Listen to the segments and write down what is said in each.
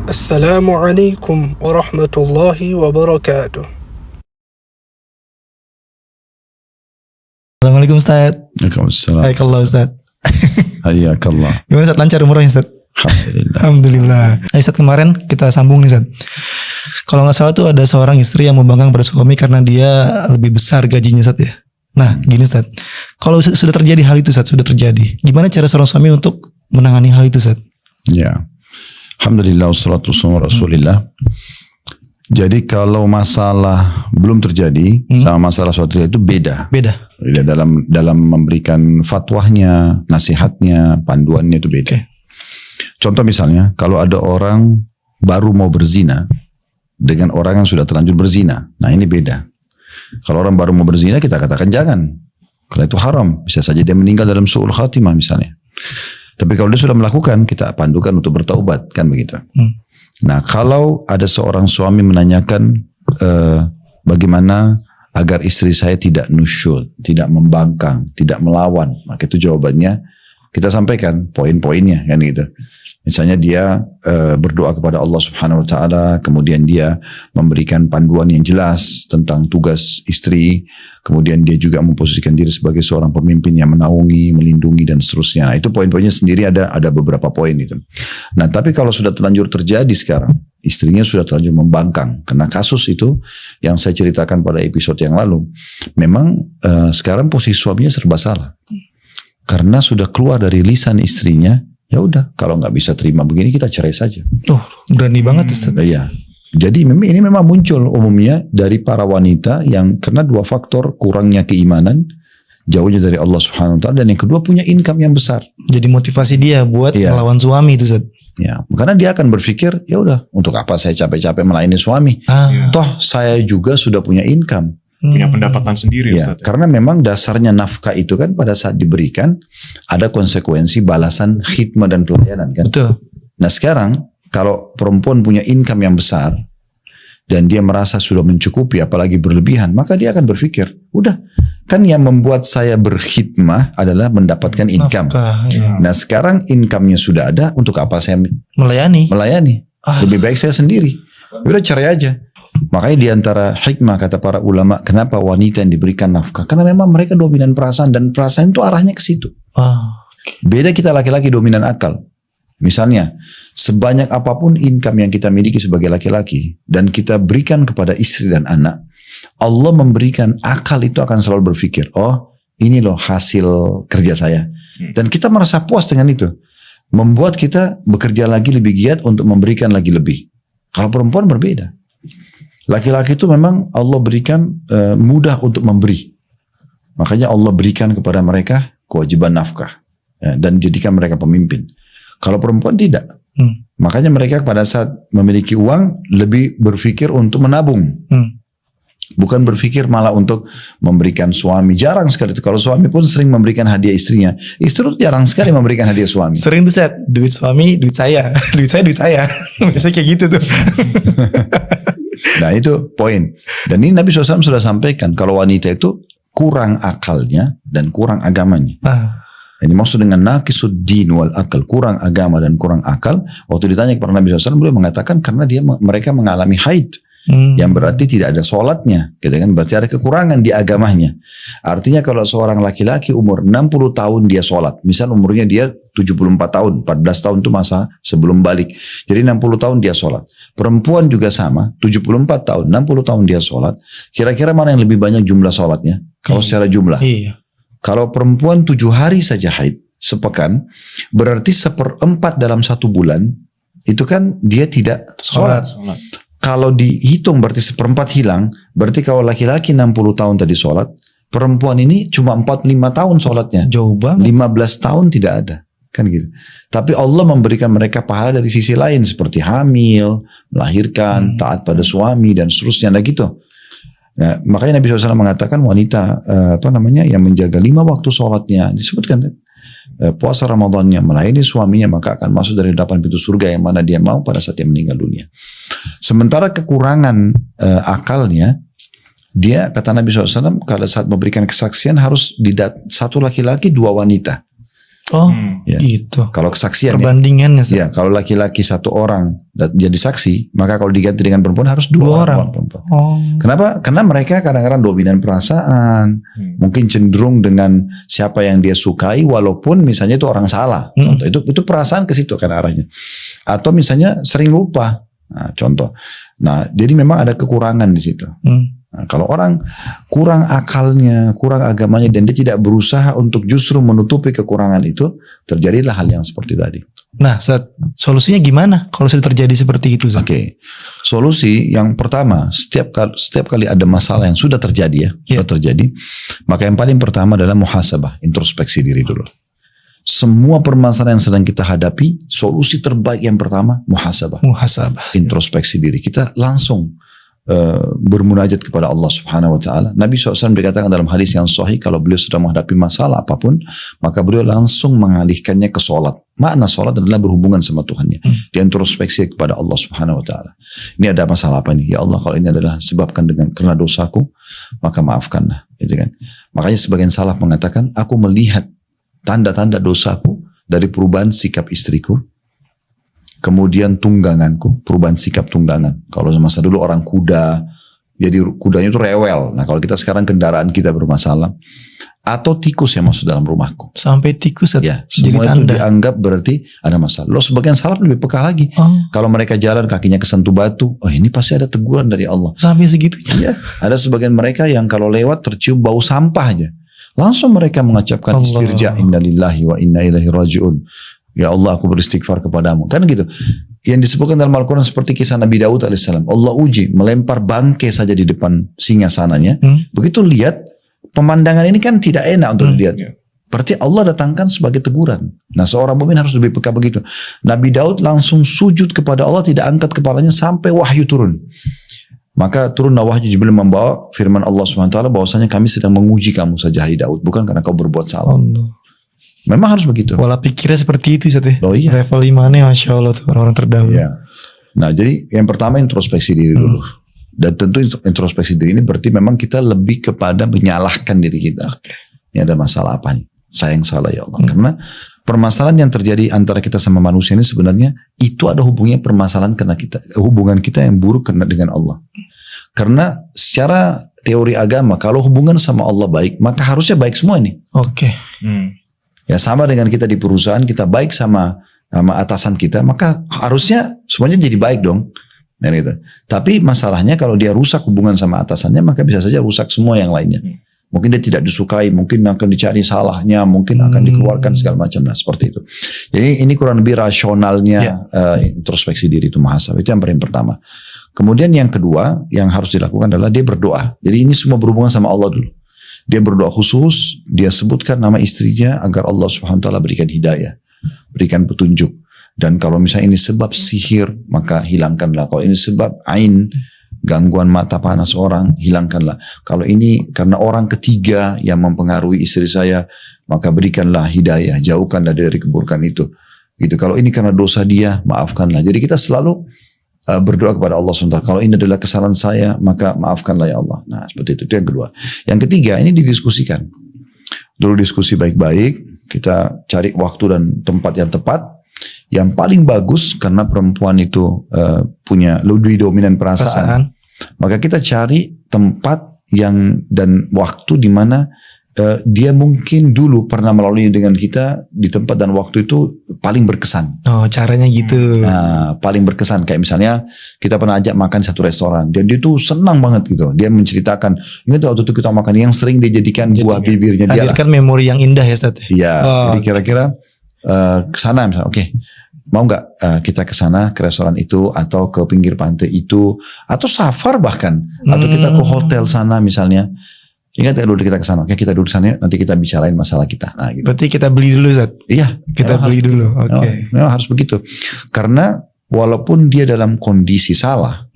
Assalamualaikum warahmatullahi wabarakatuh. Assalamualaikum Ustaz. Waalaikumsalam. Waalaikumsalam Ustaz. Hayakallah. Gimana Ustaz, lancar umrohnya Ustaz? Alhamdulillah. Alhamdulillah. Ustaz, kemarin kita sambung nih Ustaz. Kalau nggak salah tuh ada seorang istri yang membanggang pada suami karena dia lebih besar gajinya Ustaz ya. Nah gini Ustaz, kalau sudah terjadi hal itu Ustaz, sudah terjadi, gimana cara seorang suami untuk menangani hal itu Ustaz? Ya. Alhamdulillah wassalatu wassalamu ala Rasulillah. Jadi kalau masalah belum terjadi sama masalah suatu itu beda. Beda. Dalam memberikan fatwanya, nasihatnya, panduannya itu beda. Okay. Contoh misalnya kalau ada orang baru mau berzina dengan orang yang sudah terlanjur berzina. Nah ini beda. Kalau orang baru mau berzina kita katakan jangan. Kalau itu haram. Bisa saja dia meninggal dalam su'ul khatimah misalnya. Tapi kalau dia sudah melakukan kita pandukan untuk bertaubat. Kan begitu. Nah kalau ada seorang suami menanyakan bagaimana agar istri saya tidak nusyud, tidak membangkang, tidak melawan. Maka itu jawabannya kita sampaikan poin-poinnya kan gitu. Misalnya dia berdoa kepada Allah Subhanahu Wa Taala, kemudian dia memberikan panduan yang jelas tentang tugas istri, kemudian dia juga memposisikan diri sebagai seorang pemimpin yang menaungi, melindungi dan seterusnya. Nah, itu poin-poinnya sendiri ada beberapa poin itu. Nah tapi kalau sudah terlanjur terjadi sekarang, istrinya sudah terlanjur membangkang, karena kasus itu yang saya ceritakan pada episode yang lalu, memang sekarang posisi suaminya serba salah, karena sudah keluar dari lisan istrinya. Ya udah, kalau nggak bisa terima begini kita cerai saja. Oh, berani banget Ustaz. Iya. Jadi ini memang muncul umumnya dari para wanita yang karena dua faktor, kurangnya keimanan, jauhnya dari Allah Subhanahu Wa Taala, dan yang kedua punya income yang besar. Jadi motivasi dia buat melawan suami itu Ustaz. Ya, karena dia akan berpikir, ya udah, untuk apa saya capek-capek melayani suami? Toh saya juga sudah punya income. Punya pendapatan sendiri ya, Ustaz. Karena memang dasarnya nafkah itu kan pada saat diberikan ada konsekuensi balasan khidmat dan pelayanan kan. Betul. Nah sekarang kalau perempuan punya income yang besar dan dia merasa sudah mencukupi apalagi berlebihan, maka dia akan berpikir, udah kan yang membuat saya berkhidmah adalah mendapatkan income. Nafkah, ya. Nah sekarang income-nya sudah ada, untuk apa saya melayani? Lebih baik saya sendiri. Udah cerai aja. Makanya diantara hikmah kata para ulama, kenapa wanita yang diberikan nafkah? Karena memang mereka dominan perasaan, dan perasaan itu arahnya ke situ. Beda kita laki-laki dominan akal. Misalnya, sebanyak apapun income yang kita miliki sebagai laki-laki dan kita berikan kepada istri dan anak, Allah memberikan akal itu akan selalu berpikir, oh ini loh hasil kerja saya. Dan kita merasa puas dengan itu. Membuat kita bekerja lagi lebih giat untuk memberikan lagi lebih. Kalau perempuan berbeda. Laki-laki itu memang Allah berikan mudah untuk memberi. Makanya Allah berikan kepada mereka kewajiban nafkah. Ya, dan jadikan mereka pemimpin. Kalau perempuan tidak. Makanya mereka pada saat memiliki uang lebih berpikir untuk menabung. Bukan berpikir malah untuk memberikan suami. Jarang sekali itu. Kalau suami pun sering memberikan hadiah istrinya. Istri jarang sekali memberikan hadiah suami. Sering tuh Set, duit suami, duit saya. Duit saya. Biasanya kayak gitu tuh. Nah itu poin. Dan ini Nabi SAW sudah sampaikan, kalau wanita itu kurang akalnya dan kurang agamanya. Ini maksud dengan naqisud din wal akal, kurang agama dan kurang akal. Waktu ditanya kepada Nabi SAW, beliau mengatakan karena mereka mengalami haid. Yang berarti tidak ada sholatnya, gitu kan? Berarti ada kekurangan di agamanya. Artinya kalau seorang laki-laki umur 60 tahun dia sholat, misal umurnya dia 74 tahun, 14 tahun itu masa sebelum balik, jadi 60 tahun dia sholat. Perempuan juga sama, 74 tahun, 60 tahun dia sholat. Kira-kira mana yang lebih banyak jumlah sholatnya? Kalau secara jumlah. Kalau perempuan 7 hari saja haid, sepekan, berarti 1/4 dalam 1 bulan, itu kan dia tidak sholat. Kalau dihitung berarti 1/4 hilang. Berarti kalau laki-laki 60 tahun tadi sholat, perempuan ini cuma 45 tahun sholatnya. Jauh banget. 15 tahun tidak ada. Kan gitu. Tapi Allah memberikan mereka pahala dari sisi lain. Seperti hamil, melahirkan, taat pada suami dan seterusnya. Nah gitu. Nah, makanya Nabi SAW mengatakan wanita yang menjaga 5 waktu sholatnya. Disebutkan puasa Ramadannya, melayani suaminya, maka akan masuk dari 8 pintu surga yang mana dia mau pada saat dia meninggal dunia. Sementara kekurangan akalnya, dia kata Nabi SAW kalau saat memberikan kesaksian harus satu laki-laki 2 wanita. Oh, Ya. gitu. Kalau kesaksian ya, Perbandingannya Ustaz. ya kalau laki-laki 1 orang jadi saksi, maka kalau diganti dengan perempuan harus 2 orang perempuan. Oh. Kenapa? Karena mereka kadang-kadang dominan perasaan, mungkin cenderung dengan siapa yang dia sukai, walaupun misalnya itu orang salah. Contoh, itu perasaan ke situ kan arahnya. Atau misalnya sering lupa. Nah, contoh. Nah, jadi memang ada kekurangan di situ. Nah, kalau orang kurang akalnya, kurang agamanya, dan dia tidak berusaha untuk justru menutupi kekurangan itu, terjadilah hal yang seperti tadi. Nah, Ustaz, solusinya gimana kalau sudah terjadi seperti itu, Ustaz? Oke, solusi yang pertama, setiap kali ada masalah yang sudah terjadi sudah terjadi, maka yang paling pertama adalah muhasabah, introspeksi diri dulu. Semua permasalahan yang sedang kita hadapi, solusi terbaik yang pertama muhasabah, introspeksi diri. Kita langsung bermunajat kepada Allah Subhanahu wa taala. Nabi SAW berkatakan dalam hadis yang sahih, kalau beliau sudah menghadapi masalah apapun, maka beliau langsung mengalihkannya ke salat. Makna salat adalah berhubungan sama Tuhannya. Dia introspeksi kepada Allah Subhanahu wa taala. Ini ada masalah apa nih? Ya Allah, kalau ini adalah sebabkan karena dosaku, maka maafkanlah, gitu kan. Makanya sebagian salaf mengatakan, aku melihat tanda-tanda dosaku dari perubahan sikap istriku, kemudian tungganganku, perubahan sikap tunggangan. Kalau masa dulu orang kuda, jadi kudanya itu rewel. Nah, kalau kita sekarang kendaraan kita bermasalah, atau tikus yang masuk dalam rumahku. Sampai tikus ya, semua itu dianggap berarti ada masalah. Loh, sebagian salaf lebih peka lagi. Kalau mereka jalan kakinya kesentuh batu, oh ini pasti ada teguran dari Allah. Sampai segitunya. Ya, ada sebagian mereka yang kalau lewat tercium bau sampah aja, langsung mereka mengucapkan istirja, innalillahi wa inna ilaihi raji'un. Ya Allah, aku beristighfar kepadamu. Kan gitu. Yang disebutkan dalam Al-Quran seperti kisah Nabi Daud alaihissalam. Allah uji, melempar bangkai saja di depan singgasananya. Begitu lihat, pemandangan ini kan tidak enak untuk dilihat. Berarti Allah datangkan sebagai teguran. Nah, seorang mukmin harus lebih peka begitu. Nabi Daud langsung sujud kepada Allah, tidak angkat kepalanya sampai wahyu turun. Maka turunlah wahyu Jibril membawa firman Allah SWT bahwasanya kami sedang menguji kamu saja, hai Daud, bukan karena kau berbuat salah. Allah. Memang harus begitu. Pola pikirnya seperti itu, Ustaz. Oh iya. Level imannya Masya Allah tuh orang-orang terdahulu. Iya. Nah, jadi yang pertama introspeksi diri dulu. Dan tentu introspeksi diri ini berarti memang kita lebih kepada menyalahkan diri kita. Ini ada masalah apa nih? Saya yang salah ya Allah. Karena permasalahan yang terjadi antara kita sama manusia ini sebenarnya itu ada hubungannya permasalahan karena hubungan kita yang buruk dengan Allah. Karena secara teori agama, kalau hubungan sama Allah baik, maka harusnya baik semua nih. Ya, sama dengan kita di perusahaan, kita baik sama atasan kita, maka harusnya semuanya jadi baik dong. Nah, gitu. Tapi masalahnya kalau dia rusak hubungan sama atasannya, maka bisa saja rusak semua yang lainnya. Mungkin dia tidak disukai, mungkin akan dicari salahnya, mungkin akan dikeluarkan segala macam. Nah, seperti itu. Jadi ini kurang lebih rasionalnya introspeksi diri itu, muhasabah. Itu yang paling pertama. Kemudian yang kedua yang harus dilakukan adalah dia berdoa. Jadi ini semua berhubungan sama Allah dulu. Dia berdoa khusus, dia sebutkan nama istrinya agar Allah Subhanahu wa taala berikan hidayah, berikan petunjuk. Dan kalau misalnya ini sebab sihir, maka hilangkanlah. Kalau ini sebab ain, gangguan mata panas orang, hilangkanlah. Kalau ini karena orang ketiga yang mempengaruhi istri saya, maka berikanlah hidayah, jauhkanlah dari keburukan itu. Gitu. Kalau ini karena dosa dia, maafkanlah. Jadi kita selalu berdoa kepada Allah SWT. Kalau ini adalah kesalahan saya, maka maafkanlah ya Allah. Nah, seperti itu. Itu yang kedua. Yang ketiga, ini didiskusikan. Dulu diskusi baik-baik, kita cari waktu dan tempat yang tepat. Yang paling bagus karena perempuan itu punya lebih dominan perasaan. Maka kita cari tempat dan waktu di mana dia mungkin dulu pernah melalui dengan kita di tempat dan waktu itu paling berkesan. Oh, caranya gitu. Nah, paling berkesan kayak misalnya kita pernah ajak makan satu restoran dan dia tuh senang banget gitu. Dia menceritakan, ingat waktu itu kita makan yang sering dia jadikan buah bibirnya dia. Hadirkan memori yang indah ya, Ustaz. Iya. Jadi kira-kira kesana misalnya, oke. Mau nggak kita ke sana ke restoran itu atau ke pinggir pantai itu atau safar bahkan atau kita ke hotel sana misalnya. Ingat ya dulu kita ke sana. Oke, kita duduk sana nanti kita bicarain masalah kita. Nah, gitu. Berarti kita beli dulu, Zat. Iya, kita beli dulu. Oke. Memang harus begitu. Karena walaupun dia dalam kondisi salah,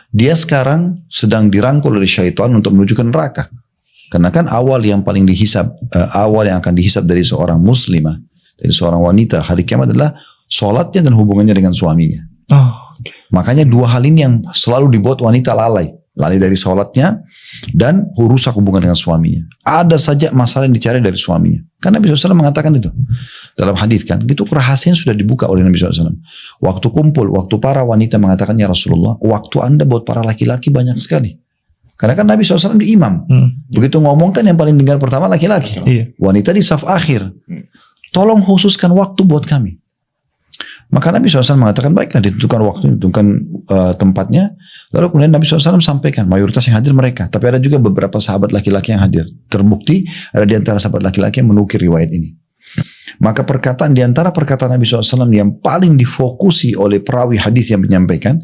dia sekarang sedang dirangkul oleh syaitan untuk menuju ke neraka. Karena kan awal yang paling dihisab, awal yang akan dihisab dari seorang muslimah, dari seorang wanita hari kiamat adalah sholatnya dan hubungannya dengan suaminya. Makanya dua hal ini yang selalu dibuat wanita lalai dari sholatnya dan rusak hubungan dengan suaminya. Ada saja masalah yang dicari dari suaminya. Karena Nabi SAW mengatakan itu dalam hadis kan, itu rahasianya sudah dibuka oleh Nabi SAW. Waktu kumpul, waktu para wanita mengatakan, ya Rasulullah, waktu anda buat para laki-laki banyak sekali. Karena kan Nabi SAW di imam. Begitu ngomong kan yang paling dengar pertama laki-laki. Wanita di saf akhir. Tolong khususkan waktu buat kami. Maka Nabi SAW mengatakan, baiklah, ditentukan waktu, ditentukan tempatnya. Lalu kemudian Nabi SAW sampaikan, mayoritas yang hadir mereka. Tapi ada juga beberapa sahabat laki-laki yang hadir. Terbukti ada di antara sahabat laki-laki yang menukir riwayat ini. Maka perkataan di antara perkataan Nabi SAW yang paling difokusi oleh perawi hadis yang menyampaikan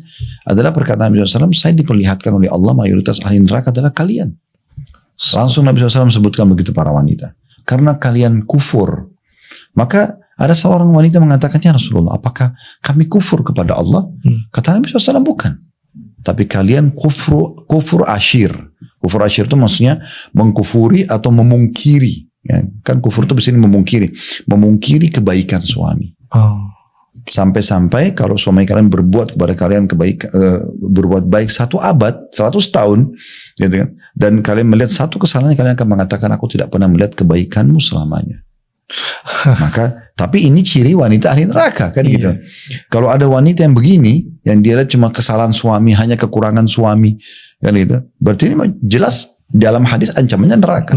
adalah perkataan Nabi SAW, saya diperlihatkan oleh Allah mayoritas ahli neraka adalah kalian. Langsung Nabi SAW sebutkan begitu para wanita. Karena kalian kufur. Maka ada seorang wanita mengatakannya, Rasulullah, apakah kami kufur kepada Allah? Kata Nabi SAW, bukan. Tapi kalian kufur asyir. Kufur asyir itu maksudnya mengkufuri atau memungkiri. Ya, kan kufur itu biasanya memungkiri. Memungkiri kebaikan suami. Sampai-sampai kalau suami kalian berbuat kepada kalian berbuat baik 1 abad, 100 tahun, gitu kan? Dan kalian melihat satu kesalahan, kalian akan mengatakan, aku tidak pernah melihat kebaikanmu selamanya. Maka tapi ini ciri wanita ahli neraka kan gitu. Kalau ada wanita yang begini, yang dia lihat cuma kesalahan suami, hanya kekurangan suami kan gitu, berarti ini jelas dalam hadis ancamannya neraka.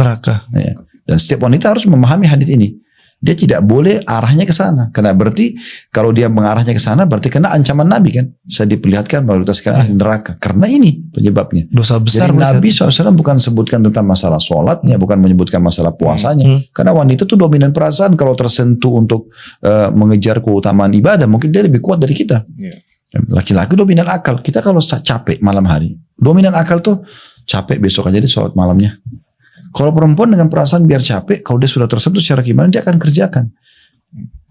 Ya. Dan setiap wanita harus memahami hadis ini. Dia tidak boleh arahnya ke sana. Karena berarti kalau dia mengarahnya ke sana berarti kena ancaman Nabi kan. Saya diperlihatkan mayoritas kalian ahli neraka. Karena ini penyebabnya. Dosa besar. Jadi Nabi SAW bukan sebutkan tentang masalah sholatnya, bukan menyebutkan masalah puasanya. Karena wanita itu dominan perasaan. Kalau tersentuh untuk mengejar keutamaan ibadah, mungkin dia lebih kuat dari kita. Laki-laki dominan akal. Kita kalau capek malam hari, dominan akal tuh capek besok aja deh sholat malamnya. Kalau perempuan dengan perasaan biar capek, kalau dia sudah tersentuh secara gimana, dia akan kerjakan.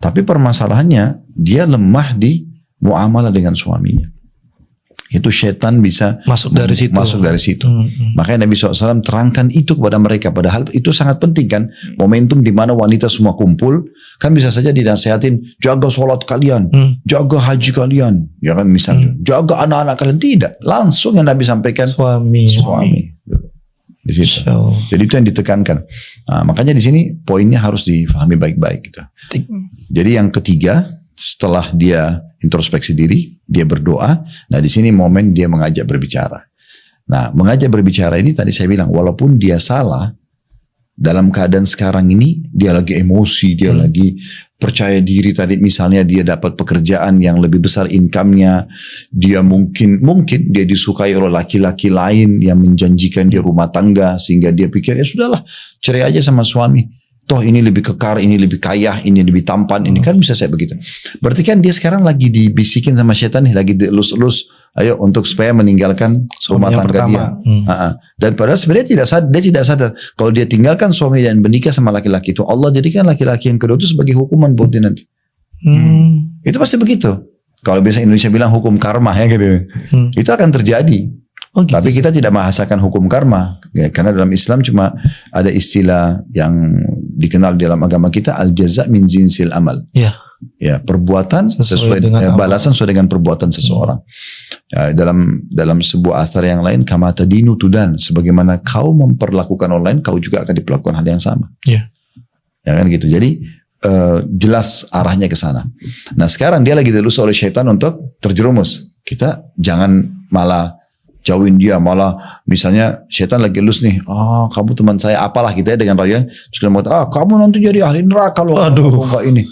Tapi permasalahannya, dia lemah di muamalah dengan suaminya. Itu setan bisa masuk dari situ. Makanya Nabi SAW terangkan itu kepada mereka. Padahal itu sangat penting kan. Momentum di mana wanita semua kumpul. Kan bisa saja dinasehatin, jaga sholat kalian, jaga haji kalian. Ya kan misalnya, jaga anak-anak kalian. Tidak. Langsung yang Nabi sampaikan, suami. Di situ. Jadi itu yang ditekankan. Nah, makanya di sini poinnya harus difahami baik-baik gitu. Jadi yang ketiga, setelah dia introspeksi diri, dia berdoa. Nah, di sini momen dia mengajak berbicara. Nah, mengajak berbicara ini tadi saya bilang, walaupun dia salah, dalam keadaan sekarang ini dia lagi emosi, dia lagi percaya diri tadi, misalnya dia dapat pekerjaan yang lebih besar income-nya, dia mungkin dia disukai oleh laki-laki lain yang menjanjikan dia rumah tangga, sehingga dia pikir ya sudahlah cerai aja sama suami, toh ini lebih kekar, ini lebih kaya, ini lebih tampan, ini kan bisa saya begitu. Berarti kan dia sekarang lagi dibisikin sama setan nih, lagi dielus-elus, ayo untuk supaya meninggalkan rumah tangga dia. Dan padahal sebenarnya dia tidak sadar kalau dia tinggalkan suami dan menikah sama laki-laki itu, Allah jadikan laki-laki yang kedua itu sebagai hukuman buat dia nanti. Itu pasti begitu. Kalau biasa Indonesia bilang hukum karma ya gitu. Itu akan terjadi. Gitu. Tapi kita tidak membahasakan hukum karma ya, karena dalam Islam cuma ada istilah yang dikenal di dalam agama kita, al jaza min jinsil amal. Ya, perbuatan sesuai dengan balasan sesuai dengan perbuatan seseorang. Ya, dalam sebuah asar yang lain, kama tadinu tudan, sebagaimana kau memperlakukan orang lain, kau juga akan diperlakukan hal yang sama. Ya kan gitu. Jadi jelas arahnya ke sana. Nah, sekarang dia lagi dilus oleh syaitan untuk terjerumus. Kita jangan malah jauhin dia, malah misalnya setan lagi lus nih, kamu teman saya apalah kita dengan rayuan, terus kita mau kamu nanti jadi ahli neraka loh. Aduh, ini.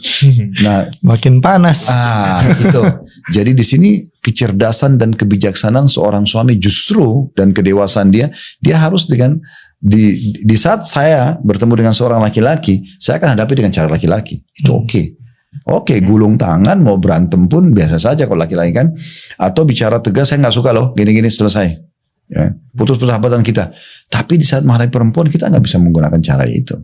Nah, makin panas. Gitu. Jadi di sini kecerdasan dan kebijaksanaan seorang suami justru dan kedewasaan dia harus dengan di saat saya bertemu dengan seorang laki-laki, saya akan hadapi dengan cara laki-laki. Itu Oke, gulung tangan, mau berantem pun biasa saja kalau laki-laki kan. Atau bicara tegas, saya gak suka loh, gini-gini selesai. Ya, putus persahabatan kita. Tapi di saat menghadapi perempuan, kita gak bisa menggunakan cara itu.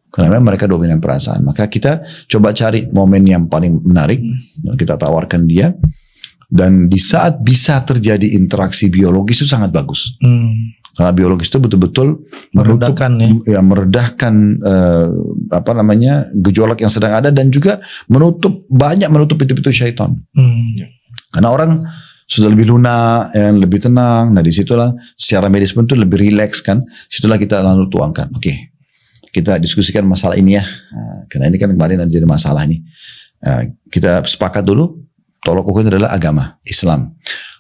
Karena memang mereka dominan perasaan. Maka kita coba cari momen yang paling menarik. Kita tawarkan dia. Dan di saat bisa terjadi interaksi biologis itu sangat bagus. Karena biologis itu betul-betul meredahkan gejolak yang sedang ada, dan juga menutup pintu-pintu syaitan. Karena orang sudah lebih lunak, lebih tenang. Nah disitulah secara medis pun itu lebih rileks kan. Situlah kita lalu tuangkan. Oke, kita diskusikan masalah ini ya. Karena ini kan kemarin ada jadi masalah ini. Kita sepakat dulu, tolak ukur adalah agama Islam.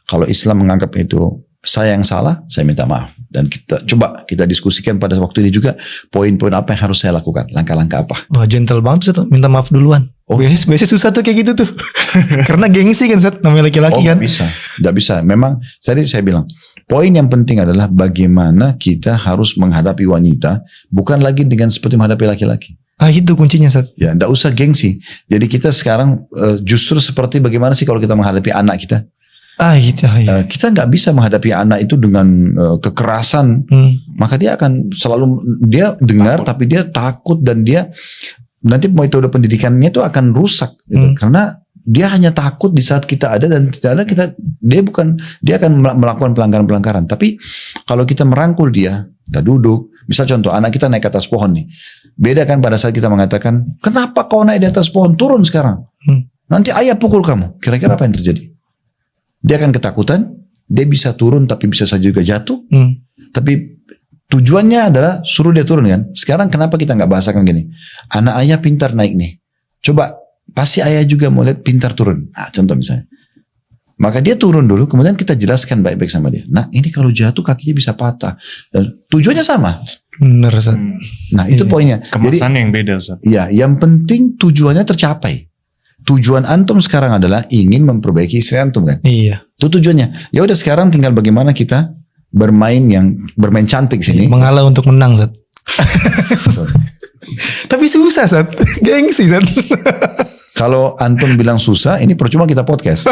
Kalau Islam menganggap itu saya yang salah, saya minta maaf. Dan kita diskusikan pada waktu ini juga poin-poin apa yang harus saya lakukan, langkah-langkah apa. Wah, gentle banget Ustaz, minta maaf duluan. Biasanya susah tuh kayak gitu tuh. Karena gengsi kan Ustaz, namanya laki-laki kan. Tidak bisa. Memang tadi saya bilang, poin yang penting adalah bagaimana kita harus menghadapi wanita, bukan lagi dengan seperti menghadapi laki-laki. Itu kuncinya Ustaz. Ya, tidak usah gengsi. Jadi kita sekarang justru seperti bagaimana sih kalau kita menghadapi anak kita. Gitu. Kita nggak bisa menghadapi anak itu dengan kekerasan, maka dia akan selalu dia dengar tapi dia takut dan dia nanti metode pendidikannya itu akan rusak gitu. Karena dia hanya takut di saat kita ada dan tidak ada dia akan melakukan pelanggaran-pelanggaran. Tapi kalau kita merangkul dia, kita duduk, misal contoh anak kita naik ke atas pohon nih, beda kan pada saat kita mengatakan kenapa kau naik di atas pohon, turun sekarang, nanti ayah pukul kamu, kira-kira apa yang terjadi? Dia akan ketakutan, dia bisa turun tapi bisa saja juga jatuh. Tapi tujuannya adalah suruh dia turun kan. Sekarang kenapa kita nggak bahasakan gini? Anak ayah pintar naik nih. Coba pasti ayah juga mau lihat pintar turun. Contoh misalnya. Maka dia turun dulu, kemudian kita jelaskan baik-baik sama dia. Nah ini kalau jatuh kakinya bisa patah. Dan tujuannya sama. Benar Ustaz. Nah itu poinnya. Kemasan yang beda Ustaz. Ya, yang penting tujuannya tercapai. Tujuan antum sekarang adalah ingin memperbaiki istri antum kan? Iya. Itu tujuannya. Ya udah sekarang tinggal bagaimana kita bermain cantik sini. Mengalah untuk menang Zat. Tapi susah Zat. Gengsi Zat. Kalau antum bilang susah, ini percuma kita podcast.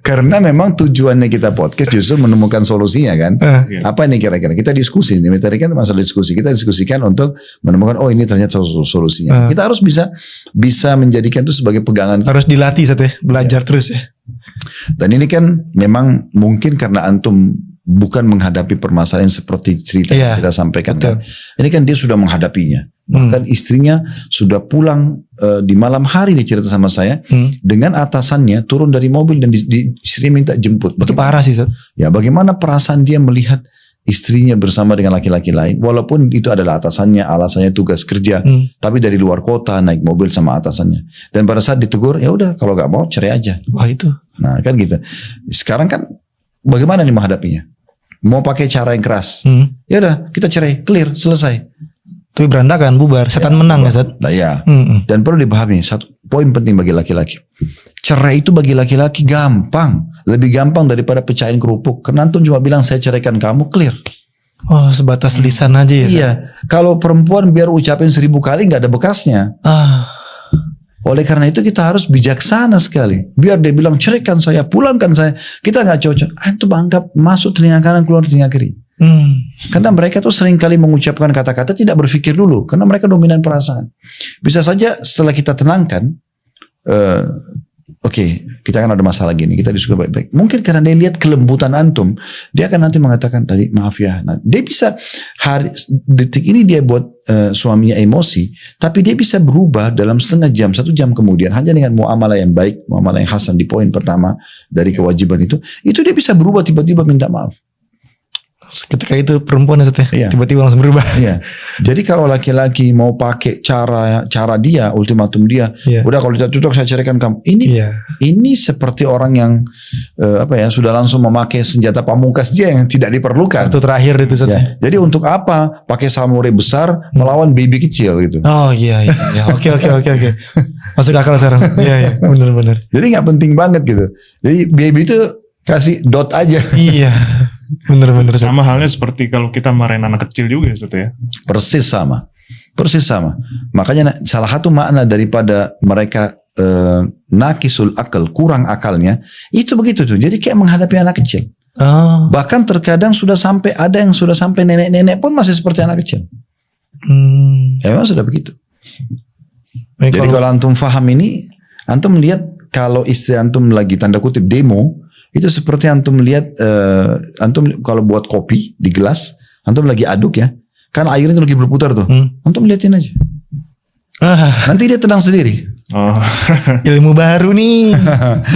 Karena memang tujuannya kita podcast justru menemukan solusinya kan. Apa ini kira-kira? Kita diskusi. Ini tadi kan masalah diskusi. Kita diskusikan untuk menemukan, oh ini ternyata solusinya. Kita harus bisa menjadikan itu sebagai pegangan. Harus dilatih Zat ya. Belajar terus ya. Dan ini kan memang mungkin karena antum bukan menghadapi permasalahan seperti cerita yang kita sampaikan. Kan? Ini kan dia sudah menghadapinya. Bahkan istrinya sudah pulang di malam hari dia cerita sama saya dengan atasannya turun dari mobil dan istri minta jemput. Itu parah sih Zat. Ya bagaimana perasaan dia melihat istrinya bersama dengan laki-laki lain, walaupun itu adalah atasannya, alasannya tugas kerja, tapi dari luar kota naik mobil sama atasannya. Dan pada saat ditegur, ya udah kalau nggak mau cerai aja. Wah itu. Nah kan gitu. Sekarang kan bagaimana nih menghadapinya? Mau pakai cara yang keras, ya udah kita cerai, clear, selesai. Tapi berantakan, bubar, setan menang ya Zat. Nah, ya. Dan perlu dipahami satu poin penting bagi laki-laki. Cerai itu bagi laki-laki gampang, lebih gampang daripada pecahin kerupuk. Karena antum cuma bilang saya ceraikan kamu, clear. Oh sebatas lisan aja ya Zat. Iya. Kalau perempuan biar ucapin 1000 kali nggak ada bekasnya. Oleh karena itu kita harus bijaksana sekali. Biar dia bilang ceraikan saya, pulangkan saya. Kita nggak cocok. Antum anggap masuk telinga kanan keluar telinga kiri. Karena mereka tuh sering kali mengucapkan kata-kata tidak berpikir dulu. Karena mereka dominan perasaan. Bisa saja setelah kita tenangkan. Oke, kita kan ada masalah gini. Kita diskusi baik-baik. Mungkin karena dia lihat kelembutan antum. Dia akan nanti mengatakan tadi maaf ya. Nah, dia bisa detik ini dia buat suaminya emosi. Tapi dia bisa berubah dalam setengah jam, 1 jam kemudian. Hanya dengan muamalah yang baik. Muamalah yang hasan di poin pertama dari kewajiban itu. Itu dia bisa berubah tiba-tiba minta maaf. Ketika itu perempuan ya, tiba-tiba langsung berubah. Iya. Jadi kalau laki-laki mau pakai cara dia, ultimatum dia, udah kalau tidak cocok saya ceraikan kamu. Ini seperti orang yang sudah langsung memakai senjata pamungkas dia yang tidak diperlukan. Itu terakhir itu Jadi untuk apa pakai samurai besar melawan baby kecil gitu? Oh iya. Oke. Masuk akal sekarang. Iya, benar. Jadi nggak penting banget gitu. Jadi baby itu kasih dot aja. Iya. Bener. Sama halnya seperti kalau kita marahin anak kecil juga ya. Persis sama. Makanya salah satu makna daripada mereka nakisul akal, kurang akalnya, itu begitu tuh. Jadi kayak menghadapi anak kecil. Bahkan terkadang ada yang sudah sampai nenek-nenek pun masih seperti anak kecil. Ya memang sudah begitu. Jadi kalau antum faham ini, antum lihat kalau istri antum lagi tanda kutip demo, itu seperti antum lihat, antum kalau buat kopi di gelas, antum lagi aduk ya, kan airnya lagi berputar tuh, antum liatin aja, nanti dia tenang sendiri. Oh. Ilmu baru nih.